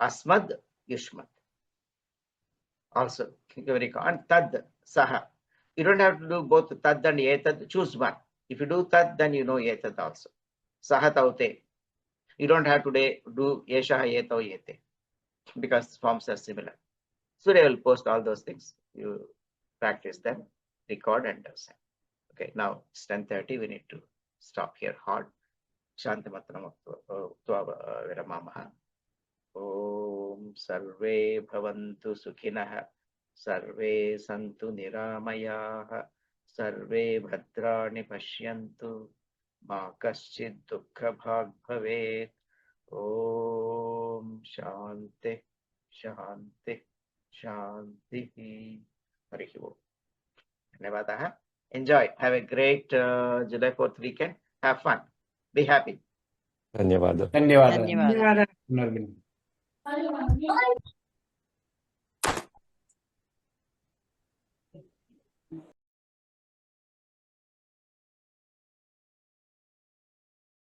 Asmad, Yushmad. Also, very common. And Tad, Saha. You don't have to do both Tad and Etad. Choose one. If you do Tad, then you know Etad also. Saha Taute. You don't have to do Yeshaha, Yetau, Yete, because forms are similar. So they will post all those things. You practice them, record and send. Okay, now it's 10:30. We need to stop here hard. Shantamatram viramamaha. Om sarve bhavantu sukhinah. Sarve santu niramayaha. Sarve bhadrani pashyantu. Ma kaschid dukkha bhag bhavet. Om Shanti Shanti Shanti. Harihi Om. Dhanyavadaha. Enjoy. Have a great July 4th weekend. Have fun. Be happy. ಧನ್ಯವಾದ ಧನ್ಯವಾದ. ಪುನರ್ಮಿಲನ.